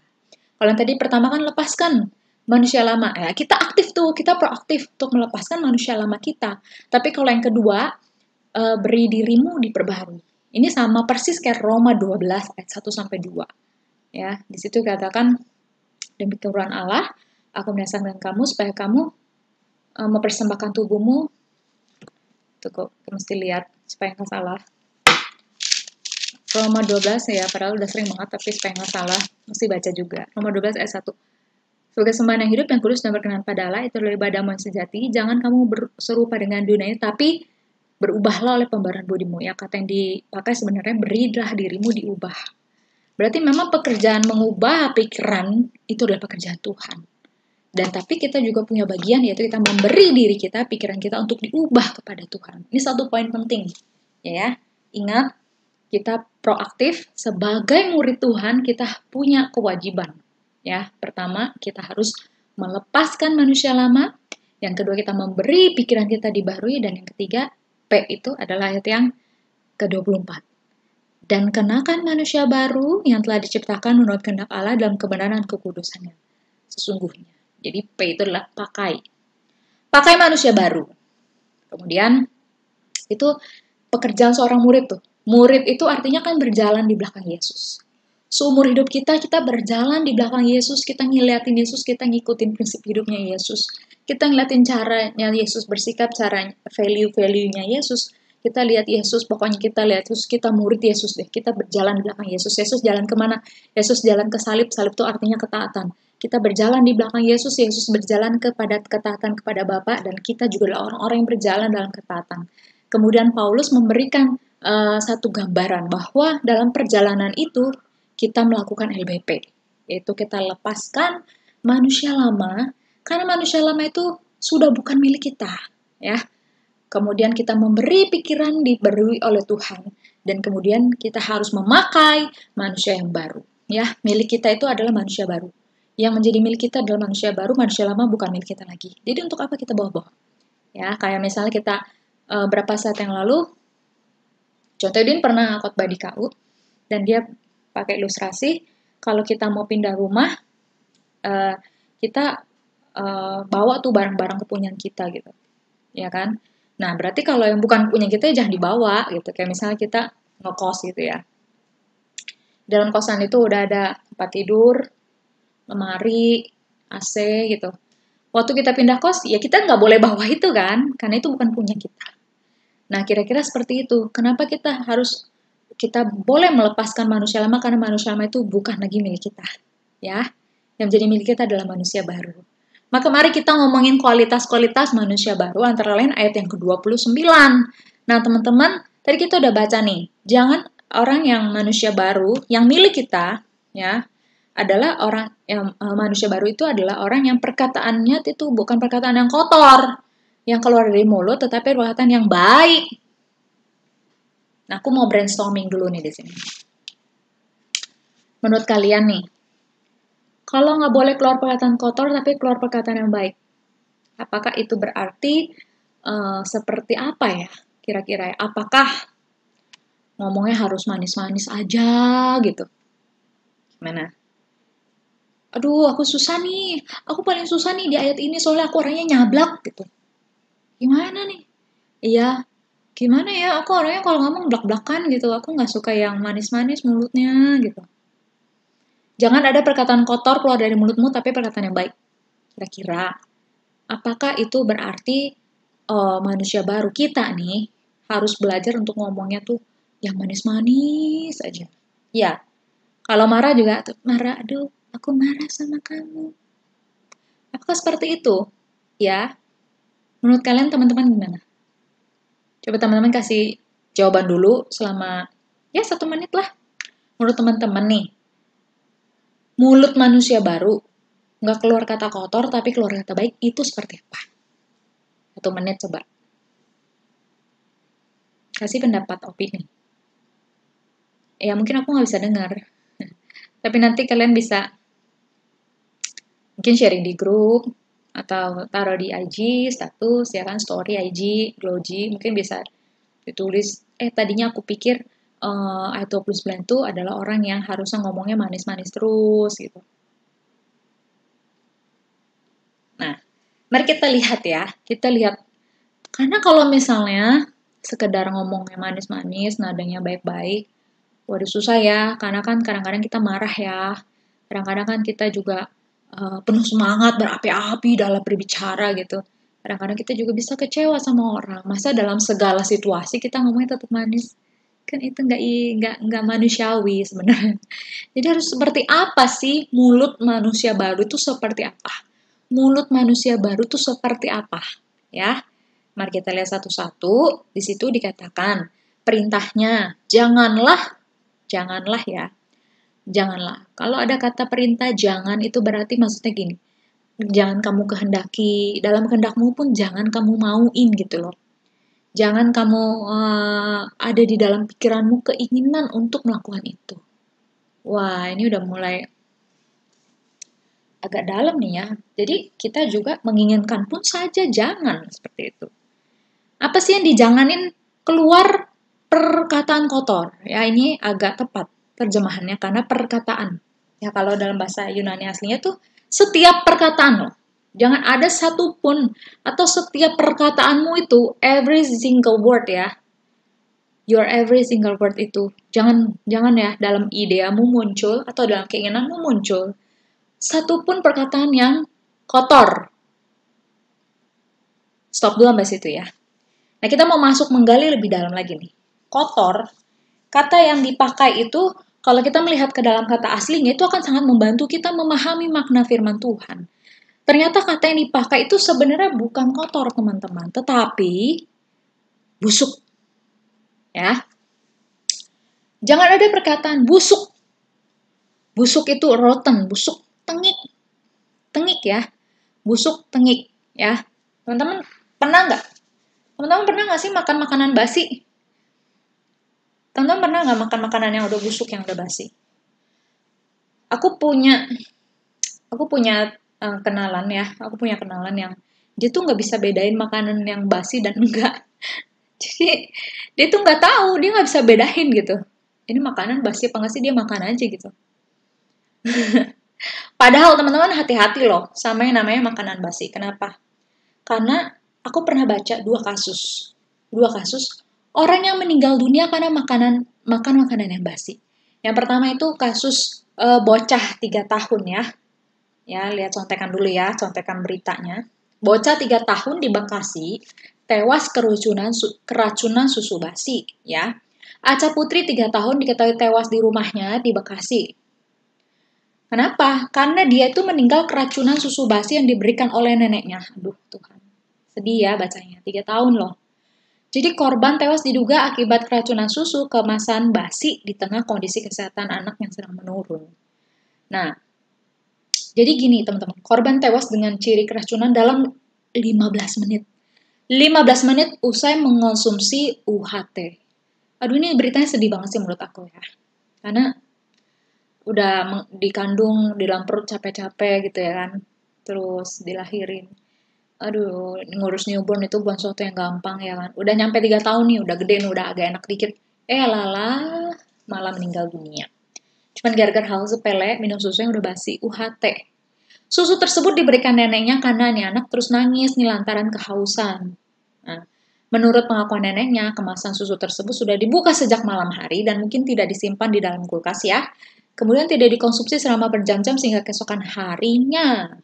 Kalau yang tadi pertama kan lepaskan manusia lama. Ya, kita aktif tuh, kita proaktif untuk melepaskan manusia lama kita. Tapi kalau yang kedua, beri dirimu diperbaharui. Ini sama persis kayak Roma 12 ayat 1 sampai 2. Ya, di situ katakan, demi kemuliaan Allah, aku menyaksikan kamu supaya kamu mempersembahkan tubuhmu. Tuh kok mesti lihat supaya nggak salah. Roma 12 ya, padahal udah sering banget, tapi supaya nggak salah mesti baca juga. Roma 12 ayat 1. Sebagai sembahan yang hidup yang kudus dan berkenan pada Allah, itu adalah ibadahmu yang sejati. Jangan kamu serupa dengan dunia ini, tapi berubahlah oleh pembaruan budimu. Ya, kata yang dipakai sebenarnya berilah dirimu diubah. Berarti memang pekerjaan mengubah pikiran itu adalah pekerjaan Tuhan. Dan tapi kita juga punya bagian, yaitu kita memberi diri kita, pikiran kita untuk diubah kepada Tuhan. Ini satu poin penting. Ya, ingat, kita proaktif sebagai murid Tuhan, kita punya kewajiban. Ya, pertama kita harus melepaskan manusia lama, yang kedua kita memberi pikiran kita dibaharui, dan yang ketiga P itu adalah ayat yang ke-24. Dan kenakan manusia baru yang telah diciptakan menurut kehendak Allah dalam kebenaran dan kekudusannya sesungguhnya. Jadi P itu adalah pakai manusia baru. Kemudian itu pekerjaan seorang murid tuh. Murid itu artinya kan berjalan di belakang Yesus. Seumur hidup kita berjalan di belakang Yesus, kita ngeliatin Yesus, kita ngikutin prinsip hidupnya Yesus. Kita ngeliatin caranya Yesus bersikap, caranya value-nya Yesus. Kita lihat Yesus, pokoknya kita lihat Yesus, kita murid Yesus deh. Kita berjalan di belakang Yesus. Yesus jalan kemana? Yesus jalan ke salib. Salib itu artinya ketaatan. Kita berjalan di belakang Yesus. Yesus berjalan kepada ketaatan kepada Bapa, dan kita juga adalah orang-orang yang berjalan dalam ketaatan. Kemudian Paulus memberikan satu gambaran bahwa dalam perjalanan itu kita melakukan LBP, yaitu kita lepaskan manusia lama, karena manusia lama itu sudah bukan milik kita, ya. Kemudian kita memberi pikiran diberi oleh Tuhan, dan kemudian kita harus memakai manusia yang baru, ya. Milik kita itu adalah manusia baru. Yang menjadi milik kita adalah manusia baru, manusia lama bukan milik kita lagi. Jadi untuk apa kita bawa-bawa? Ya, kayak misalnya kita berapa saat yang lalu, Contoh Udin pernah khotbah di KU, dan dia pakai ilustrasi, kalau kita mau pindah rumah, kita bawa tuh barang-barang kepunyaan kita gitu, ya kan? Nah, berarti kalau yang bukan punya kita jangan dibawa gitu, kayak misalnya kita ngekos gitu ya. Dalam kosan itu udah ada tempat tidur, lemari, AC gitu. Waktu kita pindah kos, ya kita nggak boleh bawa itu kan, karena itu bukan punya kita. Nah, kira-kira seperti itu. Kenapa kita boleh melepaskan manusia lama, karena manusia lama itu bukan lagi milik kita. Ya, yang menjadi milik kita adalah manusia baru. Maka mari kita ngomongin kualitas-kualitas manusia baru, antara lain ayat yang ke-29. Nah, teman-teman, tadi kita udah baca nih, jangan orang yang manusia baru, yang milik kita, ya, adalah orang yang manusia baru itu adalah orang yang perkataannya itu bukan perkataan yang kotor, yang keluar dari mulut, tetapi perkataan yang baik. Nah, aku mau brainstorming dulu nih di sini. Menurut kalian nih, kalau nggak boleh keluar perkataan kotor, tapi keluar perkataan yang baik, apakah itu berarti seperti apa ya? Kira-kira ya? Apakah ngomongnya harus manis-manis aja gitu? Gimana? Aduh, aku susah nih. Aku paling susah nih di ayat ini, soalnya aku orangnya nyablak gitu. Gimana nih? Iya, gimana ya? Aku orangnya kalau ngomong blak-blakan gitu. Aku nggak suka yang manis-manis mulutnya gitu. Jangan ada perkataan kotor keluar dari mulutmu, tapi perkataan yang baik. Kira-kira, apakah itu berarti manusia baru kita nih harus belajar untuk ngomongnya tuh yang manis-manis aja? Ya, kalau marah juga, marah, aduh, aku marah sama kamu. Apakah seperti itu? Ya, menurut kalian teman-teman gimana? Coba teman-teman kasih jawaban dulu selama, ya 1 menit lah. Menurut teman-teman nih, mulut manusia baru, nggak keluar kata kotor, tapi keluar kata baik, itu seperti apa? 1 menit coba. Kasih pendapat, opini. Ya mungkin aku nggak bisa dengar. Tapi nanti kalian bisa mungkin sharing di grup, atau taruh di IG, status, ya kan, story IG, Gloji, mungkin bisa ditulis, tadinya aku pikir ayat 29 itu adalah orang yang harusnya ngomongnya manis-manis terus, gitu. Nah, mari kita lihat ya, karena kalau misalnya sekedar ngomongnya manis-manis, nadanya baik-baik, waduh susah ya, karena kan kadang-kadang kita marah ya, kadang-kadang kan kita juga penuh semangat, berapi-api dalam berbicara gitu. Kadang-kadang kita juga bisa kecewa sama orang. Masa dalam segala situasi kita ngomongnya tetap manis? Kan itu nggak manusiawi sebenarnya. Jadi harus seperti apa sih mulut manusia baru itu seperti apa? Mulut manusia baru itu seperti apa? Ya, mari kita lihat satu-satu. Di situ dikatakan perintahnya, janganlah ya. Janganlah. Kalau ada kata perintah jangan, itu berarti maksudnya gini. Jangan kamu kehendaki, dalam kehendakmu pun jangan kamu mauin gitu loh. Jangan kamu ada di dalam pikiranmu keinginan untuk melakukan itu. Wah, ini udah mulai agak dalam nih ya. Jadi kita juga menginginkan pun saja jangan seperti itu. Apa sih yang dijanganin? Keluar perkataan kotor. Ya, ini agak tepat terjemahannya karena perkataan. Ya, kalau dalam bahasa Yunani aslinya tuh setiap perkataan loh. Jangan ada satupun atau setiap perkataanmu itu every single word ya. Your every single word itu. Jangan ya dalam ideamu muncul atau dalam keinginanmu muncul satupun perkataan yang kotor. Stop dulu sampai situ ya. Nah, kita mau masuk menggali lebih dalam lagi nih. Kotor, kata yang dipakai itu, kalau kita melihat ke dalam kata aslinya, itu akan sangat membantu kita memahami makna firman Tuhan. Ternyata kata yang dipakai itu sebenarnya bukan kotor, teman-teman, tetapi busuk. Ya. Jangan ada perkataan busuk. Busuk itu rotten, busuk, tengik. Tengik ya. Busuk, tengik. Ya. Teman-teman, pernah nggak? Teman-teman pernah nggak sih makan makanan basi? Teman-teman pernah nggak makan makanan yang udah busuk, yang udah basi? Aku punya kenalan ya. Aku punya kenalan yang dia tuh nggak bisa bedain makanan yang basi dan enggak. Jadi dia tuh nggak tahu, dia nggak bisa bedain gitu. Ini makanan basi apa nggak sih, dia makan aja gitu. Padahal teman-teman hati-hati loh sama yang namanya makanan basi. Kenapa? Karena aku pernah baca dua kasus orang yang meninggal dunia karena makan makanan yang basi. Yang pertama itu kasus bocah 3 tahun ya. Ya, lihat contekan dulu ya, contekan beritanya. Bocah 3 tahun di Bekasi tewas keracunan susu basi ya. Aca Putri 3 tahun diketahui tewas di rumahnya di Bekasi. Kenapa? Karena dia itu meninggal keracunan susu basi yang diberikan oleh neneknya. Aduh Tuhan, sedih ya bacanya, 3 tahun loh. Jadi korban tewas diduga akibat keracunan susu kemasan basi di tengah kondisi kesehatan anak yang sedang menurun. Nah, jadi gini teman-teman, korban tewas dengan ciri keracunan dalam 15 menit. 15 menit usai mengonsumsi UHT. Aduh, ini beritanya sedih banget sih menurut aku ya. Karena udah dikandung di dalam perut capek-capek gitu ya kan. Terus dilahirin. Aduh, ngurus newborn itu bukan sesuatu yang gampang ya kan. Udah nyampe 3 tahun nih, udah gede nih, udah agak enak dikit. Lala, malah meninggal dunia. Cuman gara-gara hal sepele, minum susu yang udah basi, UHT. Susu tersebut diberikan neneknya karena nih anak terus nangis nih lantaran kehausan. Nah, menurut pengakuan neneknya, kemasan susu tersebut sudah dibuka sejak malam hari dan mungkin tidak disimpan di dalam kulkas ya. Kemudian tidak dikonsumsi selama berjam-jam sehingga keesokan harinya.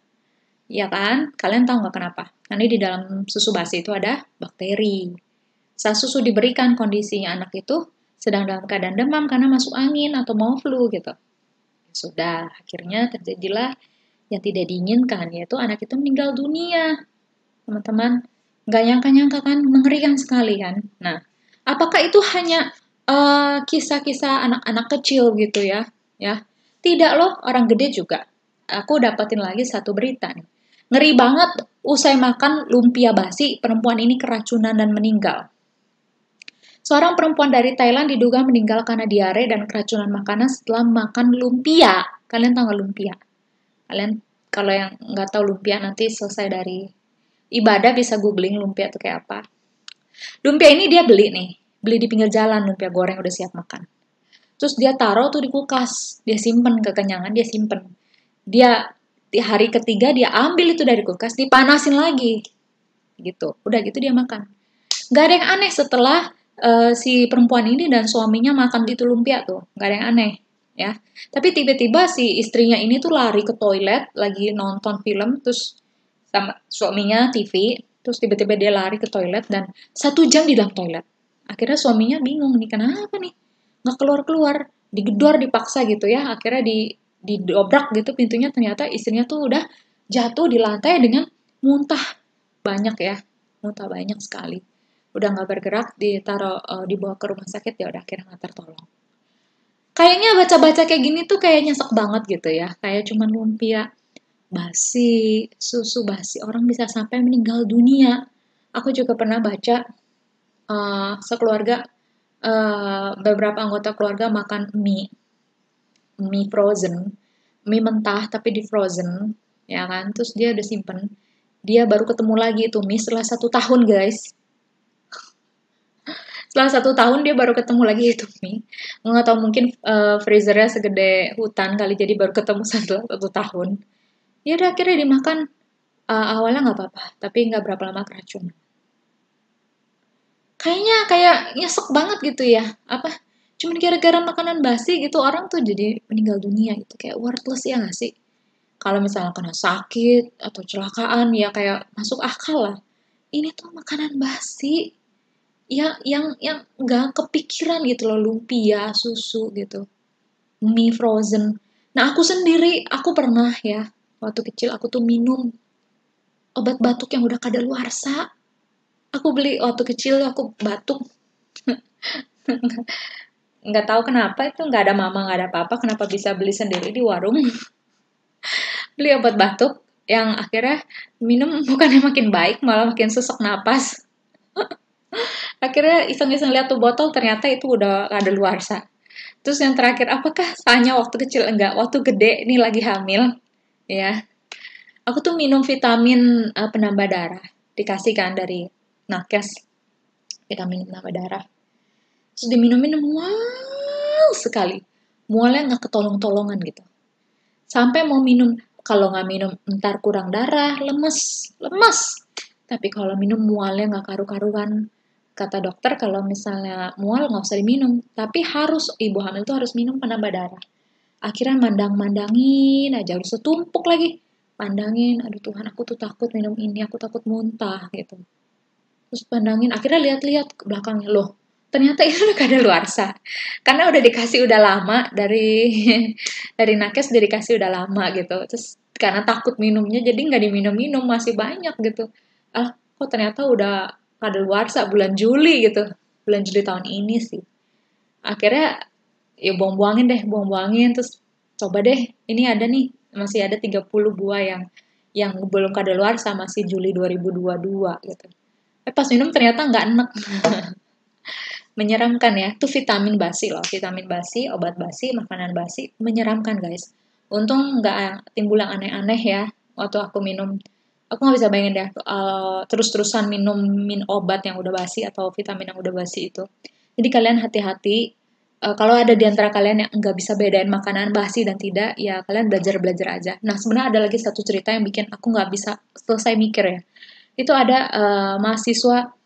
Ya kan? Kalian tahu nggak kenapa? Karena di dalam susu basi itu ada bakteri. Saat susu diberikan, kondisinya anak itu sedang dalam keadaan demam karena masuk angin atau mau flu gitu. Sudah, akhirnya terjadilah yang tidak diinginkan, yaitu anak itu meninggal dunia. Teman-teman, nggak nyangka-nyangka kan, mengerikan sekali kan. Nah, apakah itu hanya kisah-kisah anak-anak kecil gitu ya? Ya, tidak loh, orang gede juga. Aku dapetin lagi satu berita nih. Ngeri banget, usai makan lumpia basi, perempuan ini keracunan dan meninggal. Seorang perempuan dari Thailand diduga meninggal karena diare dan keracunan makanan setelah makan lumpia. Kalian tahu nggak lumpia? Kalian kalau yang nggak tahu lumpia nanti selesai dari ibadah bisa googling lumpia itu kayak apa. Lumpia ini dia beli di pinggir jalan, lumpia goreng udah siap makan. Terus dia taruh tuh di kulkas, dia simpen kekenyangan, dia simpen. Dia di hari ketiga dia ambil itu dari kulkas, dipanasin lagi, gitu. Udah gitu dia makan. Gak ada yang aneh setelah si perempuan ini dan suaminya makan itu lumpia tuh, gak ada yang aneh. Ya, tapi tiba-tiba si istrinya ini tuh lari ke toilet lagi nonton film terus sama suaminya TV terus tiba-tiba dia lari ke toilet dan 1 jam di dalam toilet. Akhirnya suaminya bingung nih kenapa nih nggak keluar-keluar, digedor dipaksa gitu ya, akhirnya didobrak gitu pintunya, ternyata istrinya tuh udah jatuh di lantai dengan muntah banyak ya, muntah banyak sekali, udah nggak bergerak, dibawa ke rumah sakit, ya udah akhirnya nggak tertolong. Kayaknya baca-baca kayak gini tuh kayak nyesek banget gitu ya. Kayak cuman lumpia basi, susu basi, orang bisa sampai meninggal dunia. Aku juga pernah baca sekeluarga, beberapa anggota keluarga makan mie frozen, mie mentah tapi di frozen, ya kan? Terus dia udah simpen, dia baru ketemu lagi itu mie setelah 1 tahun, guys. Setelah 1 tahun dia baru ketemu lagi itu mie. Nggak tahu mungkin freezernya segede hutan kali, jadi baru ketemu setelah 1 tahun. Ya udah akhirnya dimakan. Awalnya nggak apa-apa, tapi nggak berapa lama keracunan. Kayaknya kayak nyesek banget gitu ya. Apa? Cuman gara-gara makanan basi gitu orang tuh jadi meninggal dunia gitu. Kayak worthless ya nggak sih? Kalau misalnya kena sakit atau celakaan ya kayak masuk akal lah. Ini tuh makanan basi. Yang nggak kepikiran gitu loh, lumpia, susu gitu, mie frozen. Nah aku sendiri, aku pernah ya, waktu kecil aku tuh minum obat batuk yang udah kadaluarsa. Aku beli waktu kecil, aku batuk, nggak tahu kenapa itu nggak ada mama nggak ada papa, kenapa bisa beli sendiri di warung. Beli obat batuk yang akhirnya minum bukannya makin baik malah makin sesek napas. Akhirnya iseng-iseng lihat tuh botol, ternyata itu udah kadaluarsa. Terus yang terakhir, apakah salahnya waktu kecil? Enggak, waktu gede ini lagi hamil, ya. Aku tuh minum vitamin penambah darah, dikasih kan dari nakes, vitamin penambah darah. Terus diminum-minum, wow sekali. Mualnya nggak ketolong-tolongan gitu. Sampai mau minum, kalau nggak minum ntar kurang darah, lemes, lemes. Tapi kalau minum mualnya nggak karu-karuan. Kata dokter kalau misalnya mual nggak usah diminum, tapi harus ibu hamil tuh harus minum penambah darah. Akhirnya mandang-mandangin aja, udah setumpuk lagi. Pandangin, aduh Tuhan aku tuh takut minum ini, aku takut muntah gitu. Terus pandangin, akhirnya lihat-lihat ke belakangnya, loh ternyata itu udah kadaluarsa. Karena udah dikasih udah lama, dari dari nakes udah dikasih udah lama gitu. Terus karena takut minumnya, jadi nggak diminum-minum, masih banyak gitu. Kok ternyata udah kadaluarsa bulan Juli gitu. Bulan Juli tahun ini sih. Akhirnya ya buang-buangin terus coba deh ini ada nih masih ada 30 buah yang belum kadaluarsa masih Juli 2022 gitu. Pas minum ternyata nggak enak. Menyeramkan ya, itu vitamin basi loh, vitamin basi, obat basi, makanan basi, menyeramkan guys. Untung nggak timbul yang aneh-aneh ya waktu aku minum. Aku nggak bisa bayangin deh terus-terusan minum obat yang udah basi atau vitamin yang udah basi itu. Jadi kalian hati-hati. Kalau ada di antara kalian yang nggak bisa bedain makanan basi dan tidak, ya kalian belajar aja. Nah, sebenarnya ada lagi satu cerita yang bikin aku nggak bisa selesai mikir ya. Itu ada mahasiswa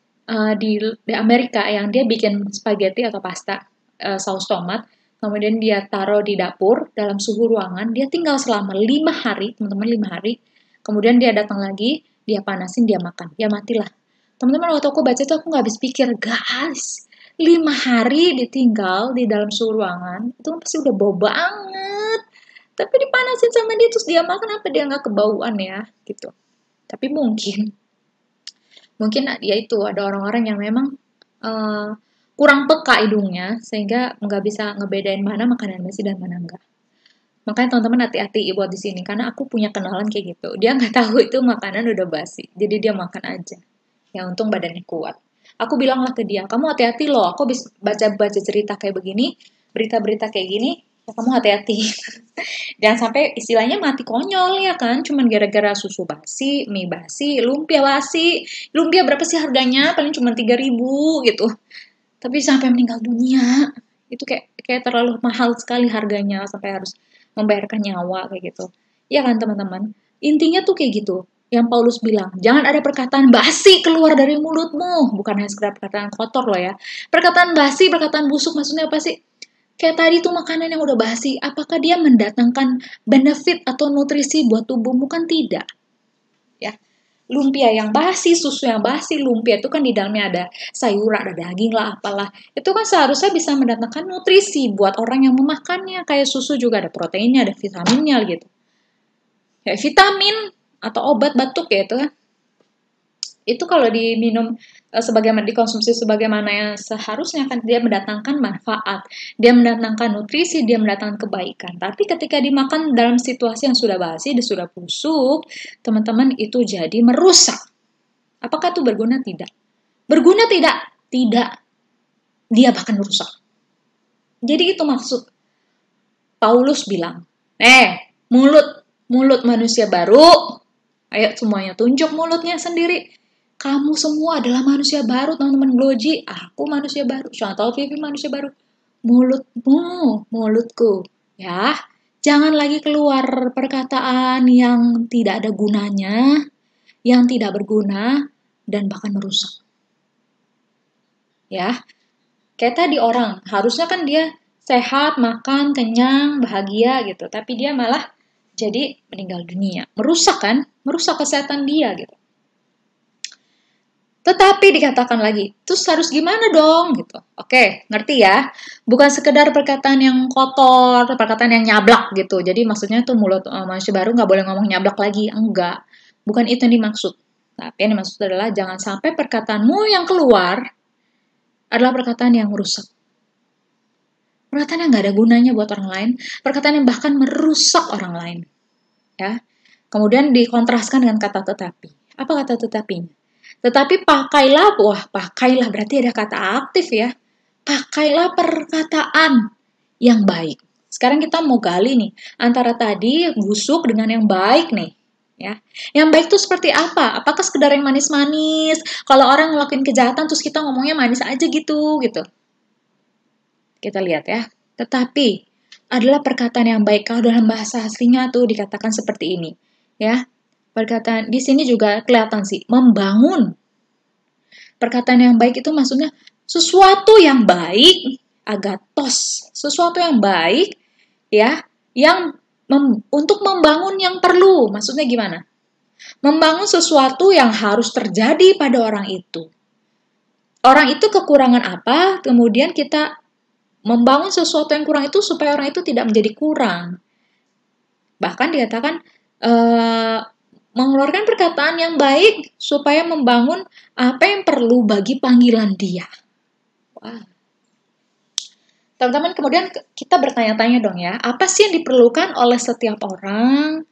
di Amerika yang dia bikin spaghetti atau pasta saus tomat, kemudian dia taruh di dapur dalam suhu ruangan, dia tinggal selama 5 hari, teman-teman 5 hari, kemudian dia datang lagi, dia panasin, dia makan, ya matilah. Teman-teman waktu aku baca itu aku nggak habis pikir, guys, 5 hari ditinggal di dalam suhu ruangan, itu kan pasti udah bau banget. Tapi dipanasin sama dia terus dia makan, apa dia nggak kebauan ya gitu. Tapi mungkin ya itu ada orang-orang yang memang kurang peka hidungnya sehingga nggak bisa ngebedain mana makanan basi dan mana enggak. Makanya teman-teman hati-hati buat di sini karena aku punya kenalan kayak gitu. Dia nggak tahu itu makanan udah basi, jadi dia makan aja. Ya untung badannya kuat. Aku bilang lah ke dia, kamu hati-hati loh. Aku bisa baca-baca cerita kayak begini, berita-berita kayak gini, ya kamu hati-hati. Jangan sampai istilahnya mati konyol ya kan, cuman gara-gara susu basi, mie basi, lumpia basi. Lumpia berapa sih harganya? Paling cuma 3.000 gitu. Tapi sampai meninggal dunia. Itu kayak terlalu mahal sekali harganya sampai harus membayarkan nyawa kayak gitu. Ya kan teman-teman? Intinya tuh kayak gitu. Yang Paulus bilang, jangan ada perkataan basi keluar dari mulutmu. Bukan hanya sekedar perkataan kotor loh ya. Perkataan basi, perkataan busuk maksudnya apa sih? Kayak tadi tuh makanan yang udah basi, apakah dia mendatangkan benefit atau nutrisi buat tubuhmu? Kan tidak. Ya. Lumpia yang basi, susu yang basi, lumpia itu kan di dalamnya ada sayuran, ada daging lah, apalah. Itu kan seharusnya bisa mendatangkan nutrisi buat orang yang memakannya. Kayak susu juga ada proteinnya, ada vitaminnya gitu. Kayak vitamin atau obat batuk ya itu kalau diminum sebagaimana dikonsumsi sebagaimana yang seharusnya kan dia mendatangkan manfaat, dia mendatangkan nutrisi, dia mendatangkan kebaikan. Tapi ketika dimakan dalam situasi yang sudah basi, dia sudah busuk, teman-teman itu jadi merusak. Apakah itu berguna? Tidak. Berguna tidak? Tidak, dia bahkan merusak. Jadi itu maksud Paulus bilang, mulut manusia baru, ayo semuanya tunjuk mulutnya sendiri. Kamu semua adalah manusia baru, teman-teman Gloji. Aku manusia baru, Chantal Vivi manusia baru. Mulutku, ya. Jangan lagi keluar perkataan yang tidak ada gunanya, yang tidak berguna, dan bahkan merusak. Ya, kayak tadi orang, harusnya kan dia sehat, makan, kenyang, bahagia gitu. Tapi dia malah jadi meninggal dunia. Merusak kan? Merusak kesehatan dia gitu. Tetapi dikatakan lagi, terus harus gimana dong gitu. Oke, ngerti ya? Bukan sekedar perkataan yang kotor, perkataan yang nyablak gitu. Jadi maksudnya tuh mulut manusia baru nggak boleh ngomong nyablak lagi. Enggak. Bukan itu yang dimaksud. Tapi yang dimaksud adalah jangan sampai perkataanmu yang keluar adalah perkataan yang merusak. Perkataan yang nggak ada gunanya buat orang lain. Perkataan yang bahkan merusak orang lain. Ya. Kemudian dikontraskan dengan kata tetapi. Apa kata tetapinya? Tetapi pakailah berarti ada kata aktif ya. Pakailah perkataan yang baik. Sekarang kita mau gali nih antara tadi busuk dengan yang baik nih. Ya, yang baik itu seperti apa? Apakah sekedar yang manis-manis? Kalau orang ngelakuin kejahatan terus kita ngomongnya manis aja gitu. Kita lihat ya. Tetapi adalah perkataan yang baik. Kalau dalam bahasa aslinya tuh dikatakan seperti ini, ya. Perkataan di sini juga kelihatan sih, membangun. Perkataan yang baik itu maksudnya sesuatu yang baik, agathos, sesuatu yang baik, ya, yang untuk membangun yang perlu. Maksudnya gimana? Membangun sesuatu yang harus terjadi pada orang itu. Orang itu kekurangan apa, kemudian kita membangun sesuatu yang kurang itu supaya orang itu tidak menjadi kurang. Bahkan dikatakan mengeluarkan perkataan yang baik supaya membangun apa yang perlu bagi panggilan dia. Wah. Teman-teman, kemudian kita bertanya-tanya dong ya, apa sih yang diperlukan oleh setiap orang?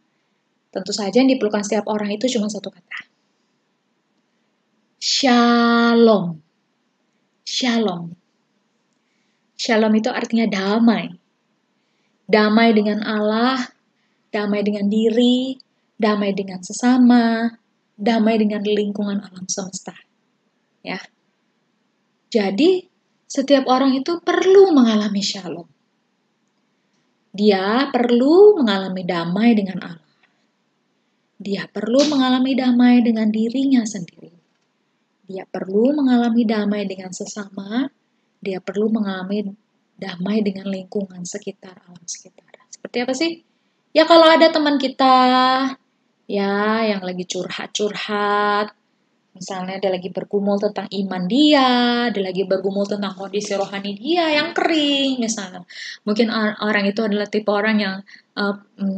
Tentu saja yang diperlukan setiap orang itu cuma satu kata. Shalom. Shalom. Shalom itu artinya damai. Damai dengan Allah, damai dengan diri, damai dengan sesama, damai dengan lingkungan alam semesta. Ya. Jadi, setiap orang itu perlu mengalami shalom. Dia perlu mengalami damai dengan Allah. Dia perlu mengalami damai dengan dirinya sendiri. Dia perlu mengalami damai dengan sesama. Dia perlu mengalami damai dengan lingkungan sekitar, alam sekitar. Seperti apa sih? Ya kalau ada teman kita ya yang lagi curhat-curhat, misalnya dia lagi bergumul tentang iman dia lagi bergumul tentang kondisi rohani dia yang kering misalnya. Mungkin orang itu adalah tipe orang yang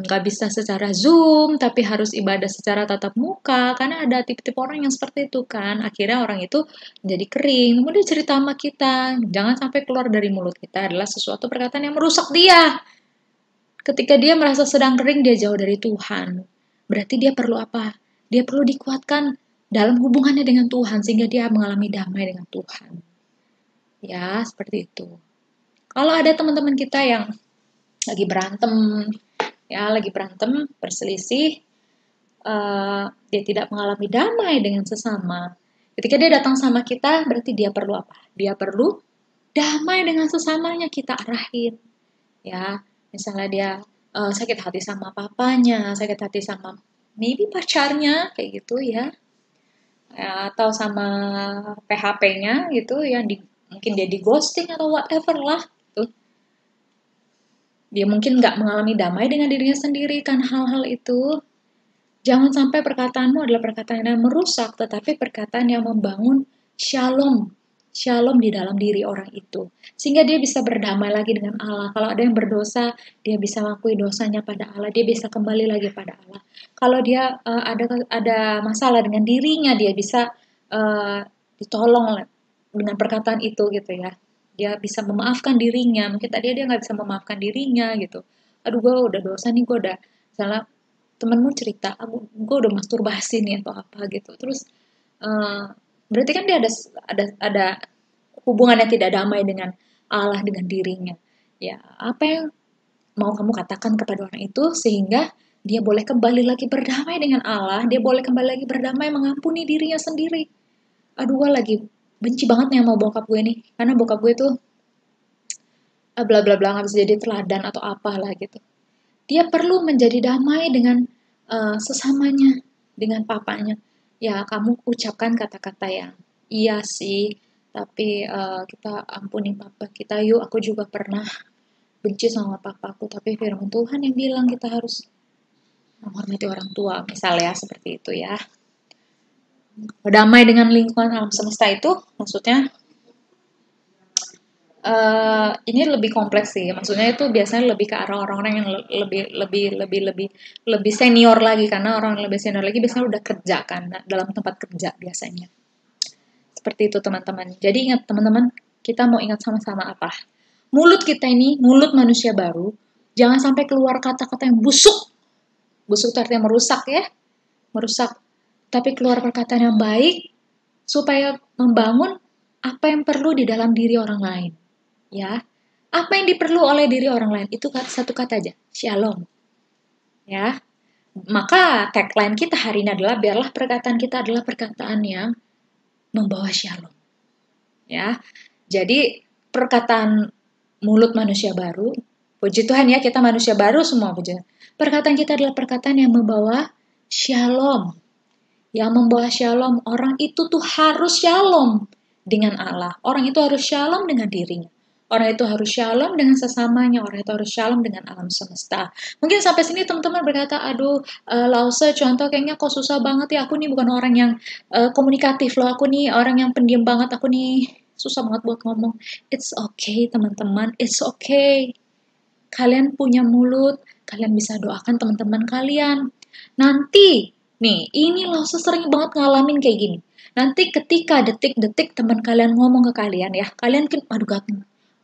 gak bisa secara Zoom, tapi harus ibadah secara tatap muka, karena ada tipe-tipe orang yang seperti itu kan. Akhirnya orang itu jadi kering. Kemudian cerita sama kita, jangan sampai keluar dari mulut kita adalah sesuatu perkataan yang merusak dia. Ketika dia merasa sedang kering, dia jauh dari Tuhan. Berarti dia perlu apa? Dia perlu dikuatkan dalam hubungannya dengan Tuhan, sehingga dia mengalami damai dengan Tuhan. Ya, seperti itu. Kalau ada teman-teman kita yang lagi berantem, berselisih, dia tidak mengalami damai dengan sesama. Ketika dia datang sama kita, berarti dia perlu apa? Dia perlu damai dengan sesamanya, kita arahin. Ya, misalnya dia sakit hati sama papanya, sakit hati sama maybe pacarnya, kayak gitu ya. Atau sama PHP-nya gitu, yang mungkin dia di ghosting atau whatever lah. Gitu. Dia mungkin nggak mengalami damai dengan dirinya sendiri, kan hal-hal itu. Jangan sampai perkataanmu adalah perkataan yang merusak, tetapi perkataan yang membangun shalom. Shalom di dalam diri orang itu. Sehingga dia bisa berdamai lagi dengan Allah. Kalau ada yang berdosa, dia bisa mengakui dosanya pada Allah. Dia bisa kembali lagi pada Allah. Kalau dia ada masalah dengan dirinya, dia bisa ditolong dengan perkataan itu gitu ya. Dia bisa memaafkan dirinya. Mungkin tadi dia nggak bisa memaafkan dirinya gitu. Aduh, gue udah dosa nih, gue udah misalnya temenmu cerita, gue udah masturbasi nih atau apa gitu. Terus berarti kan dia ada hubungannya tidak damai dengan Allah, dengan dirinya. Ya, apa yang mau kamu katakan kepada orang itu sehingga dia boleh kembali lagi berdamai dengan Allah, dia boleh kembali lagi berdamai mengampuni dirinya sendiri. Aduh, gue lagi benci banget nih sama bokap gue nih, karena bokap gue tuh bla bla bla nggak bisa jadi teladan atau apalah gitu. Dia perlu menjadi damai dengan sesamanya, dengan papanya. Ya, kamu ucapkan kata-kata yang iya sih, tapi kita ampuni papa kita yuk. Aku juga pernah benci sama papaku, tapi firman Tuhan yang bilang kita harus menghormati orang tua, misalnya seperti itu ya. Berdamai dengan lingkungan alam semesta itu maksudnya ini lebih kompleks sih. Maksudnya itu biasanya lebih ke arah orang-orang yang lebih senior lagi, karena orang yang lebih senior lagi biasanya udah kerja kan dalam tempat kerja biasanya. Seperti itu teman-teman. Jadi ingat teman-teman, kita mau ingat sama-sama apa? Mulut kita ini, mulut manusia baru, jangan sampai keluar kata-kata yang busuk. Busuk itu artinya merusak ya. Merusak. Tapi keluar perkataan yang baik supaya membangun apa yang perlu di dalam diri orang lain. Ya, apa yang diperlu oleh diri orang lain itu satu kata aja, shalom. Ya, maka tagline kita hari ini adalah biarlah perkataan kita adalah perkataan yang membawa shalom. Ya, jadi perkataan mulut manusia baru, puji Tuhan ya kita manusia baru semua puji. Perkataan kita adalah perkataan yang membawa shalom. Yang membawa shalom, orang itu tuh harus shalom dengan Allah. Orang itu harus shalom dengan dirinya. Orang itu harus shalom dengan sesamanya, orang itu harus shalom dengan alam semesta. Mungkin sampai sini teman-teman berkata, aduh, Lause, contoh kayaknya kok susah banget ya, aku nih bukan orang yang komunikatif loh, aku nih orang yang pendiam banget, aku nih susah banget buat ngomong. It's okay teman-teman, it's okay. Kalian punya mulut, kalian bisa doakan teman-teman kalian. Nanti, nih, ini Lause sering banget ngalamin kayak gini. Nanti ketika detik-detik teman kalian ngomong ke kalian ya, kalian kan, aduh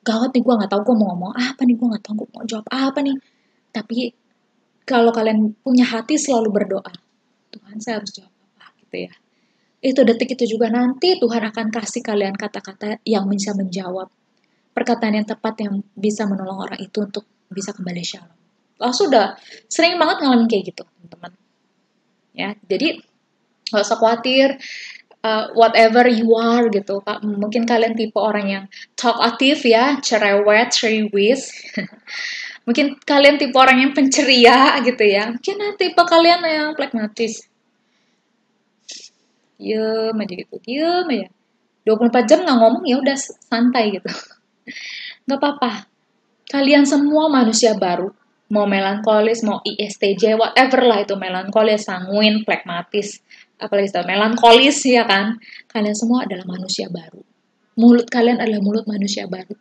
gawat nih, gue gak tahu gue mau ngomong apa nih, gue gak tahu gue mau jawab apa nih. Tapi kalau kalian punya hati selalu berdoa, Tuhan saya harus jawab apa gitu ya. Itu detik itu juga nanti Tuhan akan kasih kalian kata-kata yang bisa menjawab. Perkataan yang tepat yang bisa menolong orang itu untuk bisa kembali shalom. Sudah sering banget ngalamin kayak gitu teman-teman. Ya, jadi gak usah khawatir. Whatever you are gitu, mungkin kalian tipe orang yang talkative ya, cerewet, ceriwis. Mungkin kalian tipe orang yang penceria gitu ya. Mungkin tipe kalian yang pragmatis. Diem aja gitu, diem aja. 24 jam nggak ngomong ya udah santai gitu. Nggak apa-apa. Kalian semua manusia baru. Mau melankolis, mau ISTJ, whatever lah itu, melankolis, sanguin, pragmatis, apalagi itu melankolis ya kan. Kalian semua adalah manusia baru. Mulut kalian adalah mulut manusia baru.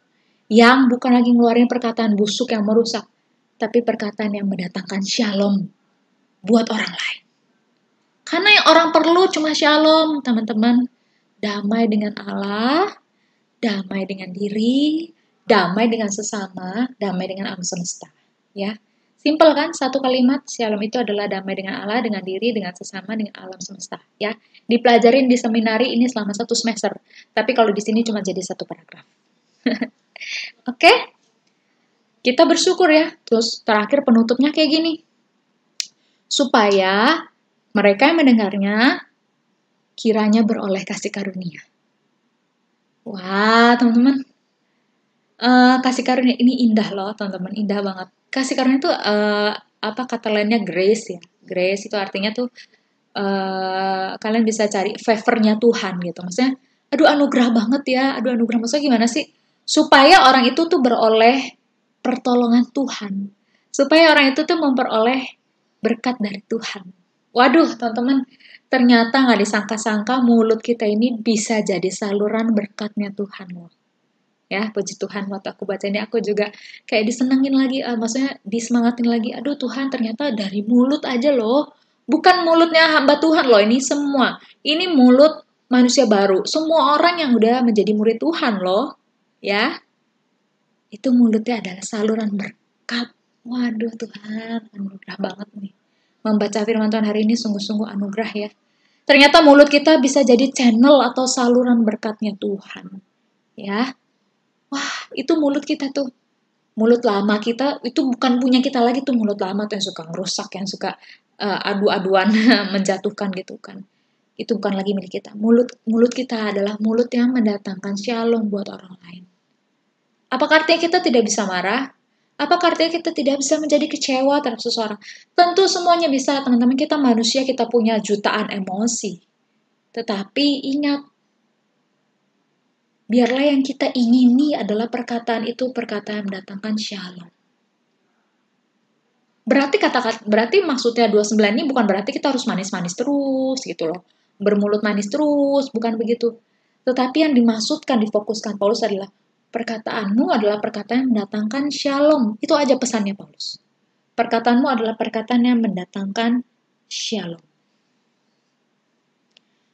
Yang bukan lagi ngeluarin perkataan busuk yang merusak, tapi perkataan yang mendatangkan shalom buat orang lain. Karena yang orang perlu cuma shalom, teman-teman. Damai dengan Allah, damai dengan diri, damai dengan sesama, damai dengan alam semesta. Ya, simple kan? Satu kalimat, shalom itu adalah damai dengan Allah, dengan diri, dengan sesama, dengan alam semesta. Ya, dipelajarin di seminari ini selama 1 semester. Tapi kalau di sini cuma jadi 1 paragraf. Oke? Kita bersyukur ya. Terus terakhir penutupnya kayak gini. Supaya mereka yang mendengarnya kiranya beroleh kasih karunia. Wah, teman-teman. Kasih karunia ini indah loh, teman-teman. Indah banget. Kasih karunia itu apa kata lainnya grace ya. Grace itu artinya tuh kalian bisa cari favor-nya Tuhan gitu. Maksudnya, aduh anugerah banget ya. Aduh anugerah, maksudnya gimana sih? Supaya orang itu tuh beroleh pertolongan Tuhan. Supaya orang itu tuh memperoleh berkat dari Tuhan. Waduh, teman-teman, ternyata nggak disangka-sangka mulut kita ini bisa jadi saluran berkatnya Tuhan loh. Ya, puji Tuhan, waktu aku baca ini aku juga kayak disenengin lagi, maksudnya disemangatin lagi. Aduh Tuhan, ternyata dari mulut aja loh. Bukan mulutnya hamba Tuhan loh, ini semua. Ini mulut manusia baru. Semua orang yang udah menjadi murid Tuhan loh. Ya, itu mulutnya adalah saluran berkat. Waduh Tuhan, anugerah banget nih. Membaca firman Tuhan hari ini sungguh-sungguh anugerah ya. Ternyata mulut kita bisa jadi channel atau saluran berkatnya Tuhan. Ya, wah itu mulut kita tuh. Mulut lama kita itu bukan punya kita lagi tuh, mulut lama tuh yang suka ngerusak, yang suka adu-aduan menjatuhkan gitu kan. Itu bukan lagi milik kita. Mulut kita adalah mulut yang mendatangkan shalom buat orang lain. Apakah artinya kita tidak bisa marah? Apakah artinya kita tidak bisa menjadi kecewa terhadap seseorang? Tentu semuanya bisa, teman-teman. Kita manusia, kita punya jutaan emosi. Tetapi ingat, biarlah yang kita ingini adalah perkataan itu perkataan yang mendatangkan shalom. Berarti maksudnya 29 ini bukan berarti kita harus manis-manis terus gitu loh. Bermulut manis terus, bukan begitu. Tetapi yang dimaksudkan, difokuskan Paulus adalah perkataanmu adalah perkataan yang mendatangkan shalom. Itu aja pesannya Paulus. Perkataanmu adalah perkataan yang mendatangkan shalom.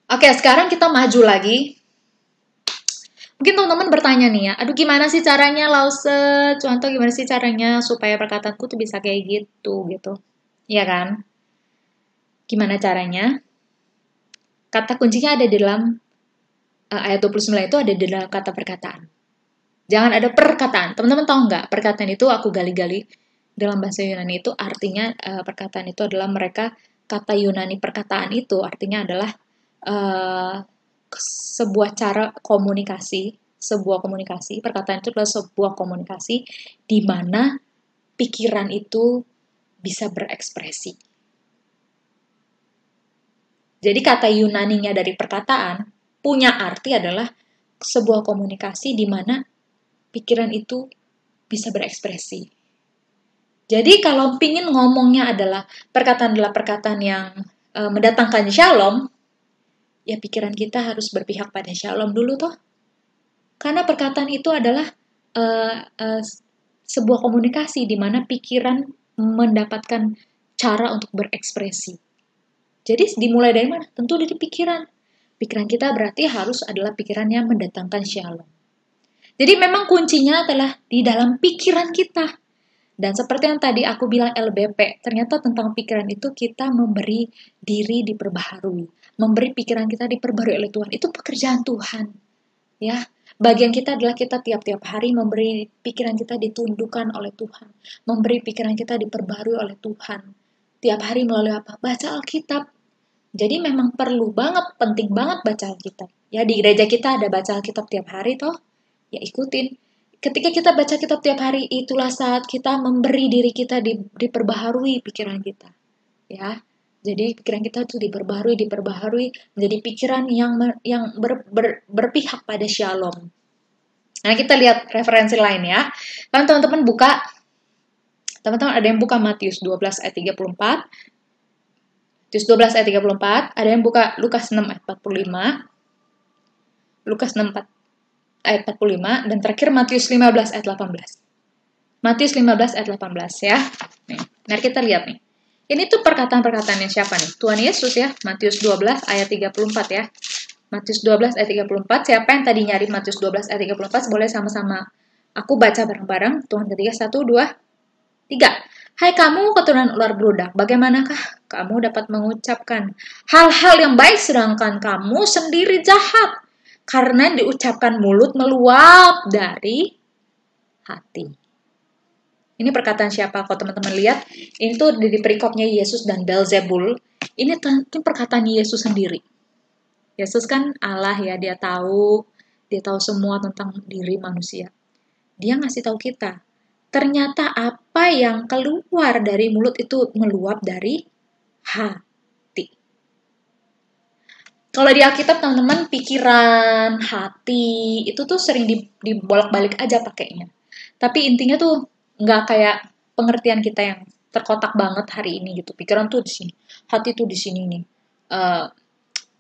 Oke, sekarang kita maju lagi. Mungkin teman-teman bertanya nih ya, aduh gimana sih caranya Lause? Contoh gimana sih caranya supaya perkataanku tuh bisa kayak gitu. Iya kan? Gimana caranya? Kata kuncinya ada di dalam ayat 29 itu ada di dalam kata perkataan. Jangan ada perkataan. Teman-teman tahu nggak? Perkataan itu aku gali-gali dalam bahasa Yunani itu artinya perkataan itu adalah mereka, kata Yunani perkataan itu artinya adalah sebuah cara komunikasi, perkataan itu adalah sebuah komunikasi di mana pikiran itu bisa berekspresi. Jadi kata Yunaninya dari perkataan punya arti adalah sebuah komunikasi di mana pikiran itu bisa berekspresi. Jadi kalau pingin ngomongnya adalah perkataan yang mendatangkan shalom, ya pikiran kita harus berpihak pada shalom dulu toh. Karena perkataan itu adalah sebuah komunikasi di mana pikiran mendapatkan cara untuk berekspresi. Jadi dimulai dari mana? Tentu dari pikiran. Pikiran kita berarti harus adalah pikiran yang mendatangkan shalom. Jadi memang kuncinya adalah di dalam pikiran kita. Dan seperti yang tadi aku bilang LBP, ternyata tentang pikiran itu kita memberi diri diperbaharui. Memberi pikiran kita diperbarui oleh Tuhan. Itu pekerjaan Tuhan. Ya, bagian kita adalah kita tiap-tiap hari memberi pikiran kita ditundukkan oleh Tuhan. Memberi pikiran kita diperbarui oleh Tuhan. Tiap hari melalui apa? Baca Alkitab. Jadi memang perlu banget, penting banget baca Alkitab. Ya, di gereja kita ada baca Alkitab tiap hari toh. Ya ikutin. Ketika kita baca kitab tiap hari, itulah saat kita memberi diri kita diperbaharui pikiran kita. Ya. Jadi pikiran kita itu diperbaharui menjadi pikiran yang berpihak pada shalom. Nah, kita lihat referensi lain ya. Kan teman-teman buka, teman-teman ada yang buka Matius 12 ayat 34. Matius 12 ayat 34, ada yang buka Lukas 6 ayat 45. Lukas 6 ayat 45, dan terakhir Matius 15 ayat 18. Matius 15 ayat 18 ya. Nih, mari kita lihat nih. Ini tuh perkataan-perkataannya siapa nih? Tuhan Yesus ya, Matius 12 ayat 34 ya. Matius 12 ayat 34, siapa yang tadi nyari Matius 12 ayat 34, boleh sama-sama aku baca bareng-bareng. Tuhan ketiga, 1, 2, 3. Hai kamu keturunan ular beludak, bagaimanakah kamu dapat mengucapkan hal-hal yang baik sedangkan kamu sendiri jahat? Karena diucapkan mulut meluap dari hati. Ini perkataan siapa? Kalau teman-teman lihat, ini tuh di perikopnya Yesus dan Beelzebul. Ini perkataan Yesus sendiri. Yesus kan Allah ya, dia tahu semua tentang diri manusia. Dia ngasih tahu kita, ternyata apa yang keluar dari mulut itu meluap dari hati. Kalau di Alkitab teman-teman, pikiran, hati, itu tuh sering dibolak-balik aja pakainya. Tapi intinya tuh nggak kayak pengertian kita yang terkotak banget hari ini gitu. Pikiran tuh di sini, hati tuh di sini nih.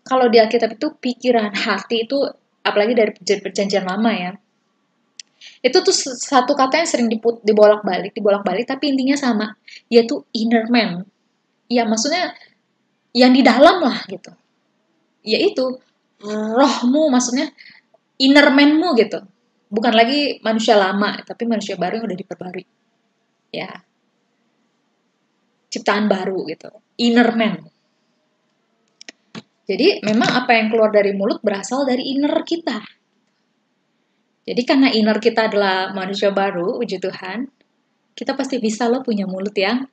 Kalau di Alkitab itu pikiran, hati itu, apalagi dari perjanjian lama ya, itu tuh satu kata yang sering dibolak-balik, tapi intinya sama, yaitu inner man. Ya maksudnya yang di dalam lah gitu. Yaitu rohmu, maksudnya inner man-mu gitu. Bukan lagi manusia lama, tapi manusia baru yang udah diperbarui. Ya. Ciptaan baru gitu. Inner man. Jadi memang apa yang keluar dari mulut berasal dari inner kita. Jadi karena inner kita adalah manusia baru, puji Tuhan, kita pasti bisa loh punya mulut yang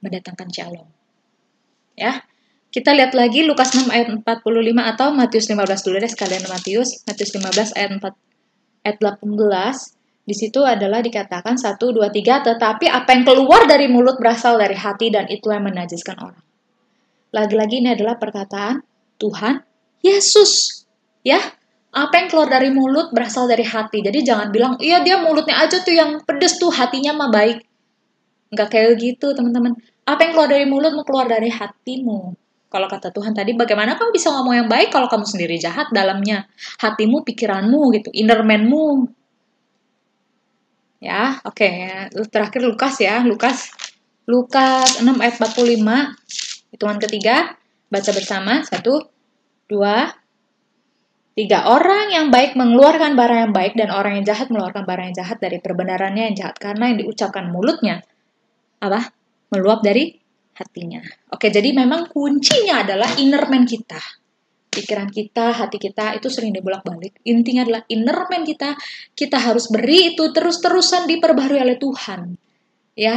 mendatangkan shalom. Ya. Kita lihat lagi Lukas 6 ayat 45 atau Matius 15 dulu deh sekalian. Matius 15 ayat 4 ayat 18. Di situ adalah dikatakan 1 2 3, tetapi apa yang keluar dari mulut berasal dari hati dan itu yang menajiskan orang. Lagi-lagi ini adalah perkataan Tuhan Yesus. Ya. Apa yang keluar dari mulut berasal dari hati. Jadi jangan bilang, iya dia mulutnya aja tuh yang pedes tuh, hatinya mah baik. Nggak kayak gitu, teman-teman. Apa yang keluar dari mulut mau keluar dari hatimu. Kalau kata Tuhan tadi, bagaimana kamu bisa ngomong yang baik kalau kamu sendiri jahat dalamnya? Hatimu, pikiranmu, gitu, inner man-mu. Ya, oke. Terakhir Lukas ya, Lukas 6 ayat 45. Hitungan ketiga, baca bersama. 1, 2, 3. Orang yang baik mengeluarkan barang yang baik dan orang yang jahat mengeluarkan barang yang jahat dari perbenarannya yang jahat. Karena yang diucapkan mulutnya, apa? Meluap dari hatinya. Oke, jadi memang kuncinya adalah inner man kita. Pikiran kita, hati kita itu sering dibolak-balik. Intinya adalah inner man kita harus beri itu terus-terusan diperbarui oleh Tuhan. Ya,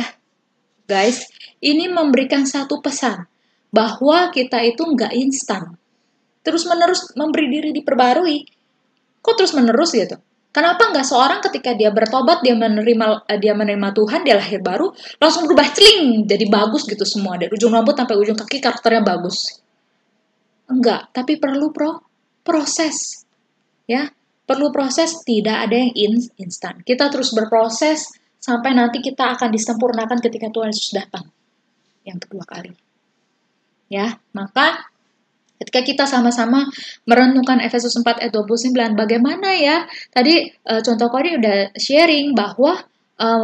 guys, ini memberikan satu pesan bahwa kita itu nggak instan. Terus-menerus memberi diri diperbarui. Kok terus-menerus gitu? Kenapa nggak seorang ketika dia bertobat, dia menerima Tuhan, dia lahir baru, langsung berubah celing, jadi bagus gitu semua. Dari ujung rambut sampai ujung kaki karakternya bagus. Enggak, tapi perlu proses. Ya, perlu proses, tidak ada yang instan. Kita terus berproses sampai nanti kita akan disempurnakan ketika Tuhan Yesus datang. Yang kedua kali. Ya, maka ketika kita sama-sama merenungkan Efesus 4 ayat 29, bagaimana ya? Tadi contoh Kori udah sharing bahwa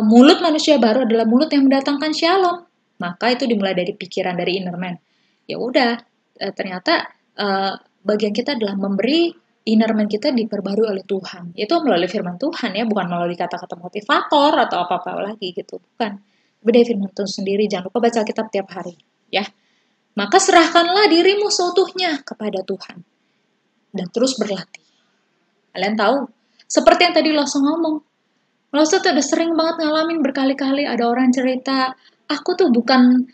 mulut manusia baru adalah mulut yang mendatangkan shalom. Maka itu dimulai dari pikiran, dari inner man. Ya udah, ternyata bagian kita adalah memberi inner man kita diperbarui oleh Tuhan. Itu melalui firman Tuhan ya, bukan melalui kata-kata motivator atau apa-apa lagi gitu, bukan. Tapi dari firman Tuhan sendiri, jangan lupa baca kitab tiap hari, ya. Maka serahkanlah dirimu seutuhnya kepada Tuhan. Dan terus berlatih. Kalian tahu, seperti yang tadi Loso ngomong. Loso tuh udah sering banget ngalamin berkali-kali ada orang cerita, aku tuh bukan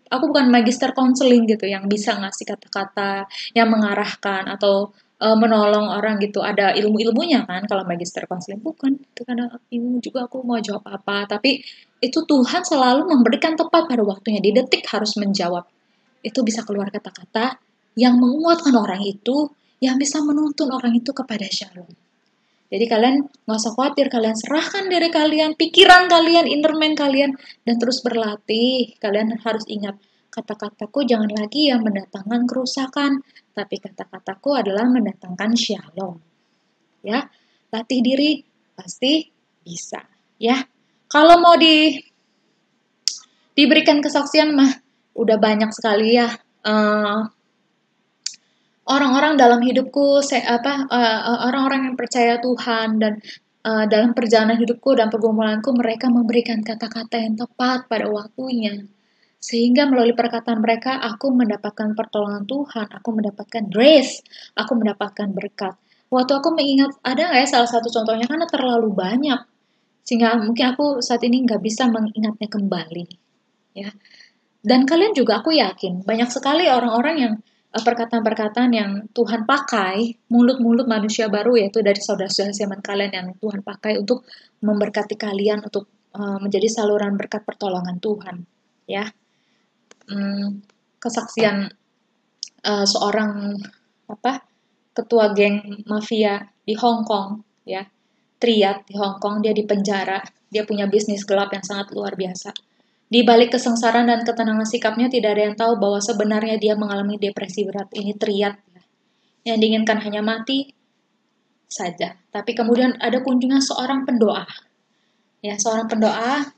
aku bukan magister counseling gitu, yang bisa ngasih kata-kata, yang mengarahkan, atau menolong orang gitu. Ada ilmu-ilmunya kan, kalau magister counseling. Bukan, itu karena ilmu juga aku mau jawab apa. Tapi itu Tuhan selalu memberikan tepat pada waktunya. Di detik harus menjawab. Itu bisa keluar kata-kata yang menguatkan orang itu, yang bisa menuntun orang itu kepada shalom. Jadi kalian nggak usah khawatir, kalian serahkan diri kalian, pikiran kalian, inner man kalian, dan terus berlatih. Kalian harus ingat, kata-kataku jangan lagi yang mendatangkan kerusakan, tapi kata-kataku adalah mendatangkan shalom. Ya, latih diri pasti bisa. Ya, kalau mau diberikan kesaksian mah udah banyak sekali ya. Orang-orang dalam hidupku, orang-orang yang percaya Tuhan dan dalam perjalanan hidupku dan pergumulanku, mereka memberikan kata-kata yang tepat pada waktunya. Sehingga melalui perkataan mereka, aku mendapatkan pertolongan Tuhan, aku mendapatkan grace, aku mendapatkan berkat. Waktu aku mengingat, ada nggak ya salah satu contohnya, karena terlalu banyak. Sehingga mungkin aku saat ini nggak bisa mengingatnya kembali. Ya. Dan kalian juga, aku yakin, banyak sekali orang-orang yang perkataan-perkataan yang Tuhan pakai, mulut-mulut manusia baru, yaitu dari saudara-saudara zaman kalian yang Tuhan pakai untuk memberkati kalian, untuk menjadi saluran berkat pertolongan Tuhan. Ya, kesaksian seorang ketua geng mafia di Hong Kong, ya, triad di Hong Kong, dia dipenjara, dia punya bisnis gelap yang sangat luar biasa. Di balik kesengsaraan dan ketenangan sikapnya, tidak ada yang tahu bahwa sebenarnya dia mengalami depresi berat. Ini triad. Yang diinginkan hanya mati saja. Tapi kemudian ada kunjungan seorang pendoa. Ya, seorang pendoa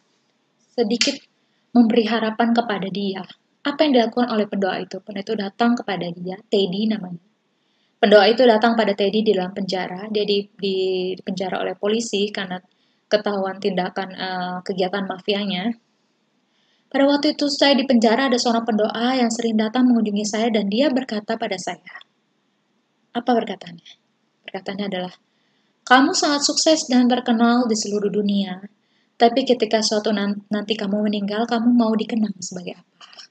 sedikit memberi harapan kepada dia. Apa yang dilakukan oleh pendoa itu? Pendoa itu datang kepada dia, Teddy namanya. Pendoa itu datang pada Teddy di dalam penjara. Dia dipenjara oleh polisi karena ketahuan tindakan kegiatan mafianya. Pada waktu itu saya di penjara, ada seorang pendoa yang sering datang mengunjungi saya dan dia berkata pada saya. Apa berkatanya? Perkataannya adalah, kamu sangat sukses dan terkenal di seluruh dunia, tapi ketika suatu nanti kamu meninggal, kamu mau dikenang sebagai apa?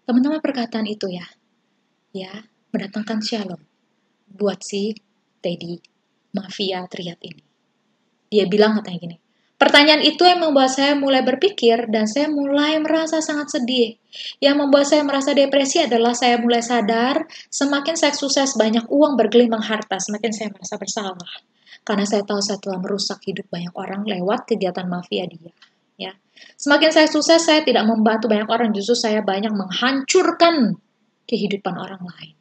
Teman-teman, perkataan itu ya mendatangkan shalom buat si Teddy mafia triad ini. Dia bilang katanya gini, pertanyaan itu yang membuat saya mulai berpikir dan saya mulai merasa sangat sedih. Yang membuat saya merasa depresi adalah saya mulai sadar semakin saya sukses banyak uang bergelimang harta, semakin saya merasa bersalah. Karena saya tahu saya telah merusak hidup banyak orang lewat kegiatan mafia dia. Ya. Semakin saya sukses, saya tidak membantu banyak orang, justru saya banyak menghancurkan kehidupan orang lain.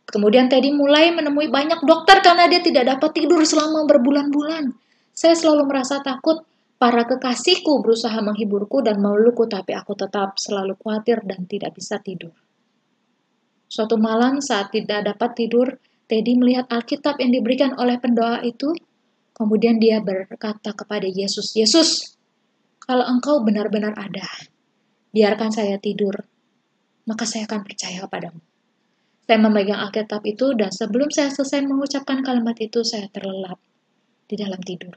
Kemudian Teddy mulai menemui banyak dokter karena dia tidak dapat tidur selama berbulan-bulan. Saya selalu merasa takut. Para kekasihku berusaha menghiburku dan memelukku, tapi aku tetap selalu khawatir dan tidak bisa tidur. Suatu malam saat tidak dapat tidur, Teddy melihat Alkitab yang diberikan oleh pendoa itu. Kemudian dia berkata kepada Yesus, Yesus, kalau engkau benar-benar ada, biarkan saya tidur, maka saya akan percaya kepadamu. Saya memegang Alkitab itu dan sebelum saya selesai mengucapkan kalimat itu, saya terlelap di dalam tidur.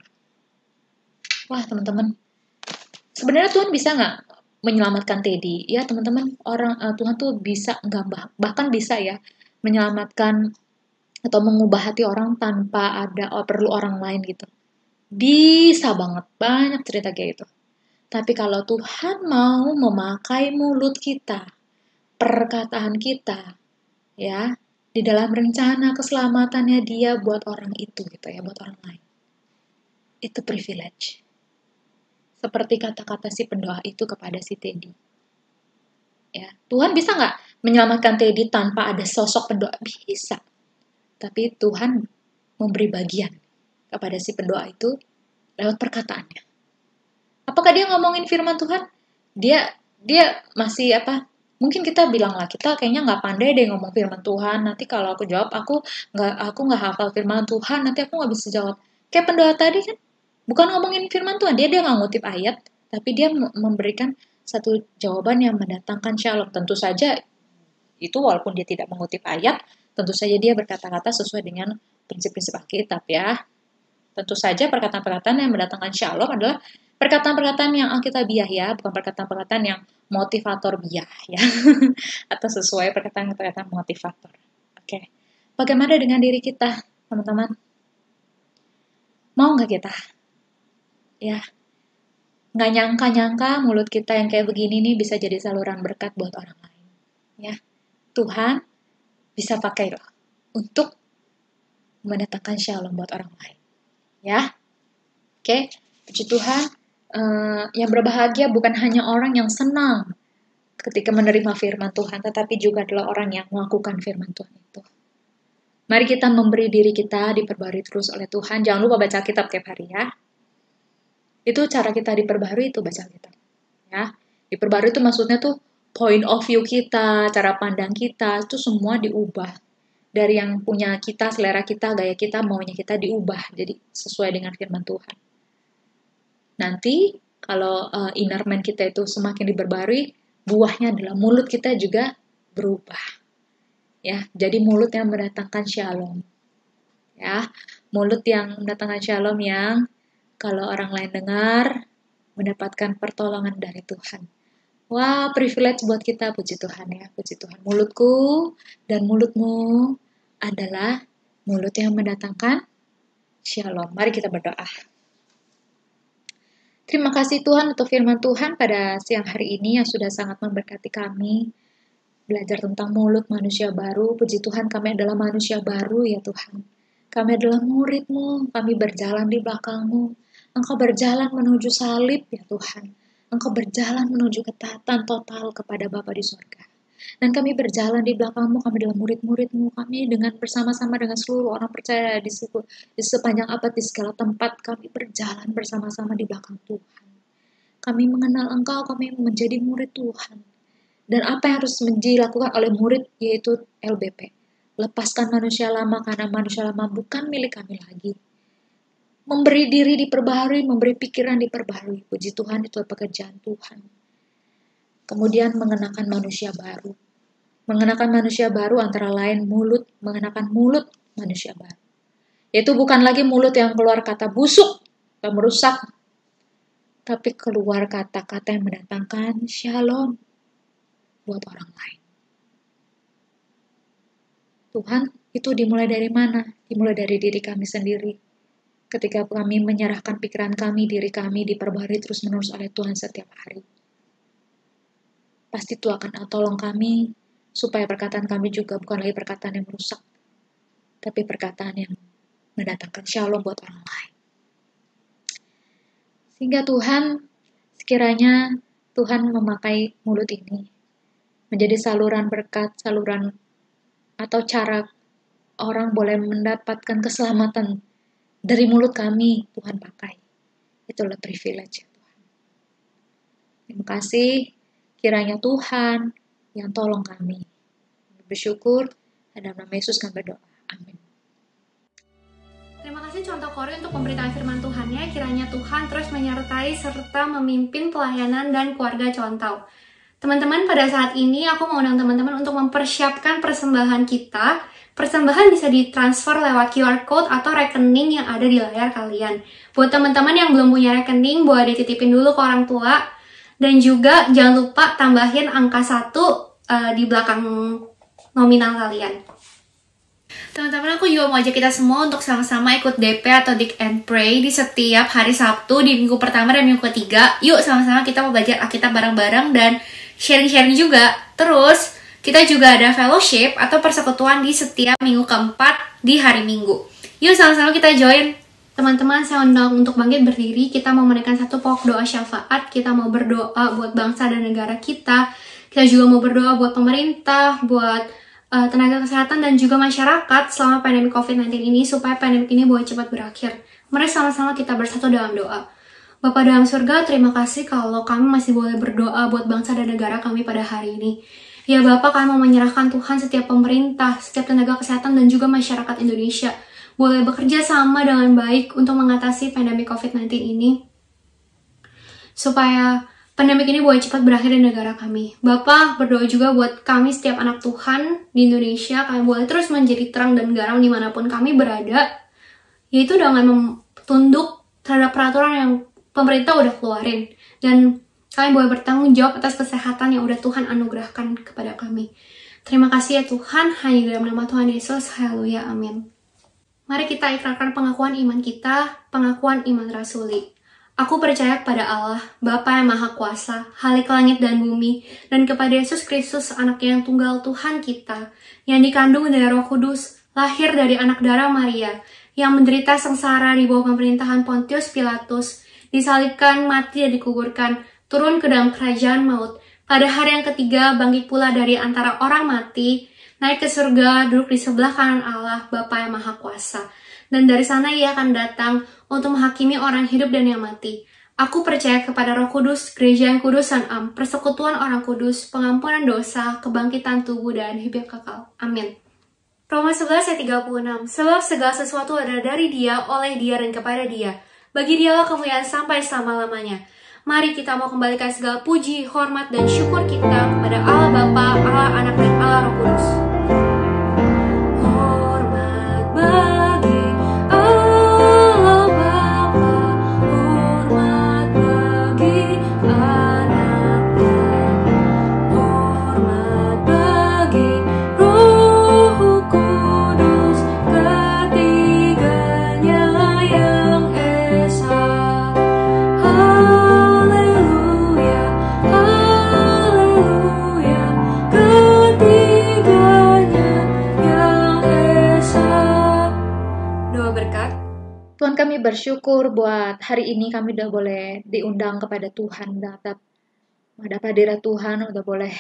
Wah teman-teman, sebenarnya Tuhan bisa nggak menyelamatkan Teddy? Ya teman-teman, Tuhan tuh bisa nggak bahkan bisa ya menyelamatkan atau mengubah hati orang tanpa ada perlu orang lain gitu. Bisa banget, banyak cerita kayak gitu. Tapi kalau Tuhan mau memakai mulut kita, perkataan kita, ya, di dalam rencana keselamatannya dia buat orang itu gitu ya, buat orang lain. Itu privilege. Seperti kata-kata si pendoa itu kepada si Teddy. Ya, Tuhan bisa nggak menyelamatkan Teddy tanpa ada sosok pendoa? Bisa. Tapi Tuhan memberi bagian kepada si pendoa itu lewat perkataannya. Apakah dia ngomongin firman Tuhan? Dia masih apa? Mungkin kita bilang lah, kita kayaknya nggak pandai deh ngomong firman Tuhan. Nanti kalau aku jawab, aku nggak hafal firman Tuhan. Nanti aku nggak bisa jawab. Kayak pendoa tadi kan, bukan ngomongin firman Tuhan. Dia nggak ngutip ayat, tapi dia memberikan satu jawaban yang mendatangkan shalom. Tentu saja itu walaupun dia tidak mengutip ayat, tentu saja dia berkata-kata sesuai dengan prinsip-prinsip Alkitab ya. Tentu saja perkataan-perkataan yang mendatangkan shalom adalah perkataan-perkataan yang alkitabiah ya, bukan perkataan-perkataan yang motivator biah ya. Atau sesuai perkataan-perkataan motivator. Oke. Bagaimana dengan diri kita, teman-teman? Mau nggak kita? Ya. Nggak nyangka-nyangka mulut kita yang kayak begini nih bisa jadi saluran berkat buat orang lain. Ya. Tuhan bisa pakai loh untuk mendatangkan shalom buat orang lain. Ya. Oke. Puji Tuhan. Yang berbahagia bukan hanya orang yang senang ketika menerima firman Tuhan, tetapi juga adalah orang yang melakukan firman Tuhan itu. Mari kita memberi diri kita diperbarui terus oleh Tuhan. Jangan lupa baca Alkitab tiap hari ya. Itu cara kita diperbarui, itu baca Alkitab. Ya. Diperbarui itu maksudnya tuh point of view kita, cara pandang kita, itu semua diubah. Dari yang punya kita, selera kita, gaya kita, maunya kita diubah. Jadi sesuai dengan firman Tuhan. Nanti kalau inner man kita itu semakin diperbarui, buahnya adalah mulut kita juga berubah. Ya, jadi mulut yang mendatangkan shalom. Ya, mulut yang mendatangkan shalom yang kalau orang lain dengar mendapatkan pertolongan dari Tuhan. Wah, privilege buat kita, puji Tuhan ya, puji Tuhan. Mulutku dan mulutmu adalah mulut yang mendatangkan shalom. Mari kita berdoa. Terima kasih Tuhan untuk firman Tuhan pada siang hari ini yang sudah sangat memberkati kami. Belajar tentang mulut manusia baru. Puji Tuhan kami adalah manusia baru ya Tuhan. Kami adalah murid-Mu, kami berjalan di belakang-Mu. Engkau berjalan menuju salib ya Tuhan. Engkau berjalan menuju ketaatan total kepada Bapa di surga. Dan kami berjalan di belakang-Mu, kami adalah murid-murid-Mu. Kami dengan bersama-sama dengan seluruh orang percaya di sepanjang abad, di segala tempat, kami berjalan bersama-sama di belakang Tuhan. Kami mengenal Engkau, kami menjadi murid Tuhan. Dan apa yang harus dilakukan oleh murid, yaitu LBP. Lepaskan manusia lama, karena manusia lama bukan milik kami lagi. Memberi diri diperbaharui, memberi pikiran diperbaharui. Puji Tuhan, itu pekerjaan Tuhan. Kemudian mengenakan manusia baru. Mengenakan manusia baru antara lain mulut, mengenakan mulut manusia baru. Yaitu bukan lagi mulut yang keluar kata busuk dan merusak, tapi keluar kata-kata yang mendatangkan shalom buat orang lain. Tuhan, itu dimulai dari mana? Dimulai dari diri kami sendiri. Ketika kami menyerahkan pikiran kami, diri kami diperbarui terus-menerus oleh Tuhan setiap hari. Pasti Tuhan akan tolong kami, supaya perkataan kami juga bukan lagi perkataan yang merusak, tapi perkataan yang mendatangkan shalom buat orang lain. Sehingga Tuhan, sekiranya Tuhan memakai mulut ini menjadi saluran berkat, saluran atau cara orang boleh mendapatkan keselamatan dari mulut kami, Tuhan pakai. Itulah privilege ya Tuhan. Terima kasih, kiranya Tuhan yang tolong kami. Bersyukur, dalam nama Yesus kami berdoa. Amin. Terima kasih contoh Kori untuk pemberitaan firman Tuhannya. Kiranya Tuhan terus menyertai serta memimpin pelayanan dan keluarga Contoh. Teman-teman, pada saat ini aku mau undang teman-teman untuk mempersiapkan persembahan kita. Persembahan bisa ditransfer lewat QR Code atau rekening yang ada di layar kalian. Buat teman-teman yang belum punya rekening, boleh dititipin dulu ke orang tua. Dan juga jangan lupa tambahin angka 1 di belakang nominal kalian. Teman-teman, aku juga mau ajak kita semua untuk sama-sama ikut DP atau Dig and Pray di setiap hari Sabtu di minggu pertama dan minggu ketiga. Yuk sama-sama kita mau belajar Alkitab bareng-bareng dan sharing-sharing juga. Terus, kita juga ada fellowship atau persekutuan di setiap minggu keempat di hari Minggu. Yuk sama-sama kita join. Teman-teman, saya undang untuk bangkit berdiri. Kita mau menaikkan satu pokok doa syafaat. Kita mau berdoa buat bangsa dan negara kita. Kita juga mau berdoa buat pemerintah, buat tenaga kesehatan dan juga masyarakat selama pandemi COVID-19 ini, supaya pandemi ini boleh cepat berakhir. Mari sama-sama kita bersatu dalam doa. Bapa dalam surga, terima kasih kalau kami masih boleh berdoa buat bangsa dan negara kami pada hari ini. Ya Bapak, kami mau menyerahkan Tuhan setiap pemerintah, setiap tenaga kesehatan dan juga masyarakat Indonesia boleh bekerja sama dengan baik untuk mengatasi pandemi COVID-19 ini, supaya pandemi ini boleh cepat berakhir di negara kami. Bapak, berdoa juga buat kami setiap anak Tuhan di Indonesia, kami boleh terus menjadi terang dan garam dimanapun kami berada, yaitu dengan tunduk terhadap peraturan yang pemerintah udah keluarin, dan kami boleh bertanggung jawab atas kesehatan yang udah Tuhan anugerahkan kepada kami. Terima kasih ya Tuhan, hanya dalam nama Tuhan Yesus, haleluya, amin. Mari kita ikrarkan pengakuan iman kita, pengakuan iman rasuli. Aku percaya kepada Allah, Bapa yang Maha Kuasa, Halik langit dan bumi, dan kepada Yesus Kristus, anak yang tunggal Tuhan kita, yang dikandung dari Roh Kudus, lahir dari anak darah Maria, yang menderita sengsara di bawah pemerintahan Pontius Pilatus, disalibkan, mati dan dikuburkan, turun ke dalam kerajaan maut. Pada hari yang ketiga, bangkit pula dari antara orang mati, naik ke surga, duduk di sebelah kanan Allah, Bapa yang Maha Kuasa. Dan dari sana ia akan datang untuk menghakimi orang hidup dan yang mati. Aku percaya kepada Roh Kudus, gereja yang kudus dan am, persekutuan orang kudus, pengampunan dosa, kebangkitan tubuh, dan hidup kekal. Amin. Roma 11 ayat 36. Sebab segala sesuatu ada dari Dia, oleh Dia, dan kepada Dia. Bagi Dialah kemuliaan sampai selama-lamanya. Mari kita mau kembalikan segala puji, hormat, dan syukur kita kepada Allah Bapa, Allah Anak, dan Allah Roh Kudus. Hormat bagi Allah Bapa, hormat bagi Anaknya, hormat bagi Roh Kudus, ketiganya yang esa. Haleluya, haleluya, ketiganya yang esa. Doa berkat. Tuhan, kami bersyukur buat hari ini kami udah boleh diundang kepada Tuhan, menghadap hadirat Tuhan, udah boleh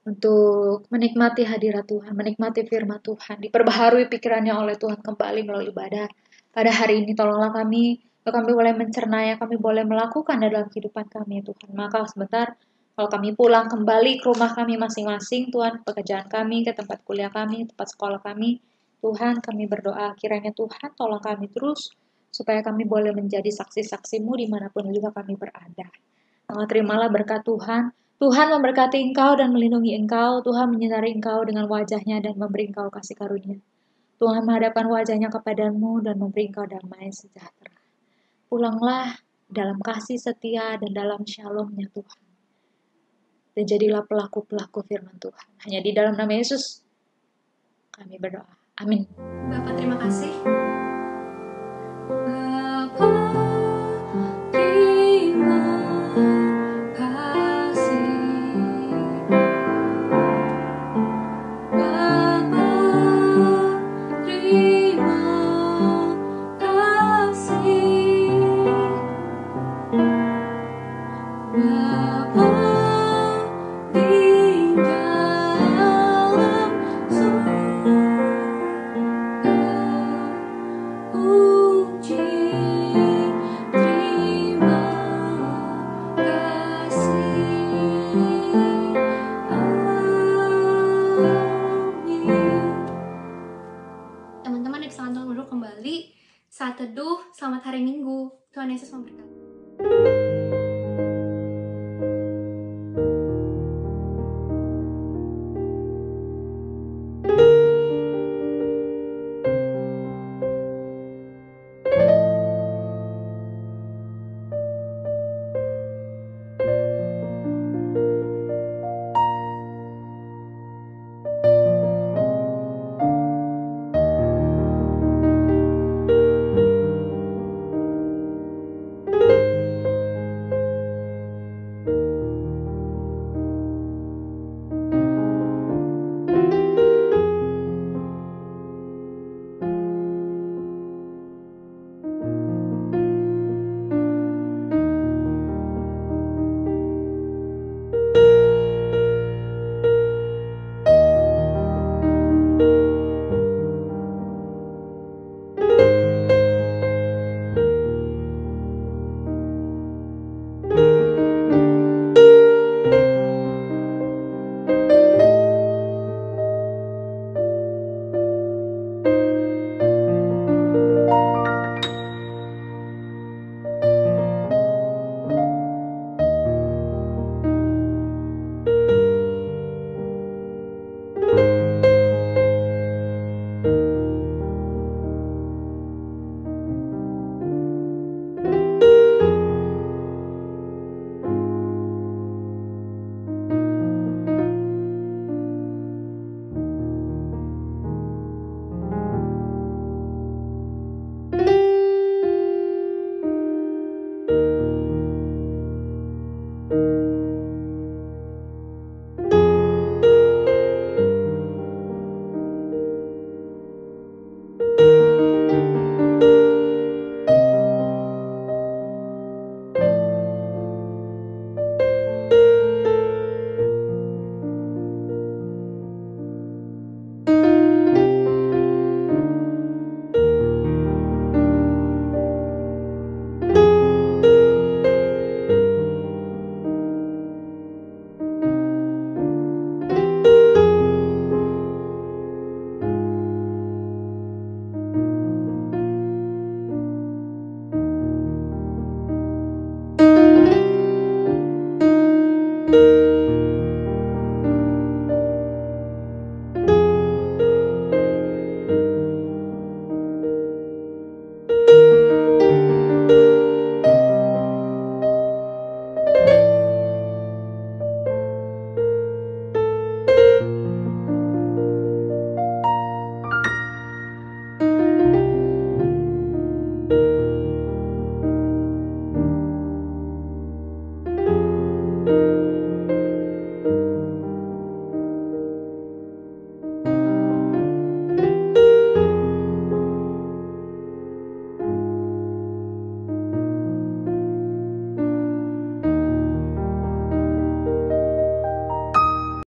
untuk menikmati hadirat Tuhan, menikmati firman Tuhan, diperbaharui pikirannya oleh Tuhan kembali melalui ibadah. Pada hari ini tolonglah kami boleh mencerna, kami boleh melakukan dalam kehidupan kami Tuhan. Maka sebentar kalau kami pulang kembali ke rumah kami masing-masing Tuhan, pekerjaan kami, ke tempat kuliah kami, tempat sekolah kami, Tuhan, kami berdoa kiranya Tuhan tolong kami terus supaya kami boleh menjadi saksi-saksi-Mu dimanapun juga kami berada. Terimalah berkat Tuhan Tuhan memberkati engkau dan melindungi engkau. Tuhan menyinari engkau dengan wajah-Nya dan memberi engkau kasih karunia. Tuhan menghadapkan wajah-Nya kepadamu dan memberi engkau damai sejahtera. Pulanglah dalam kasih setia dan dalam shalom-Nya Tuhan. Dan jadilah pelaku-pelaku firman Tuhan. Hanya di dalam nama Yesus kami berdoa. Amin. Bapak, terima kasih. Bapak, terima kasih. Bapak, terima kasih. Bapak, di dalam surga, puji, terima kasih. Amin. Teman-teman, di Pesantren Nurul kembali saat teduh. Selamat hari Minggu. Tuhan Yesus memberkati.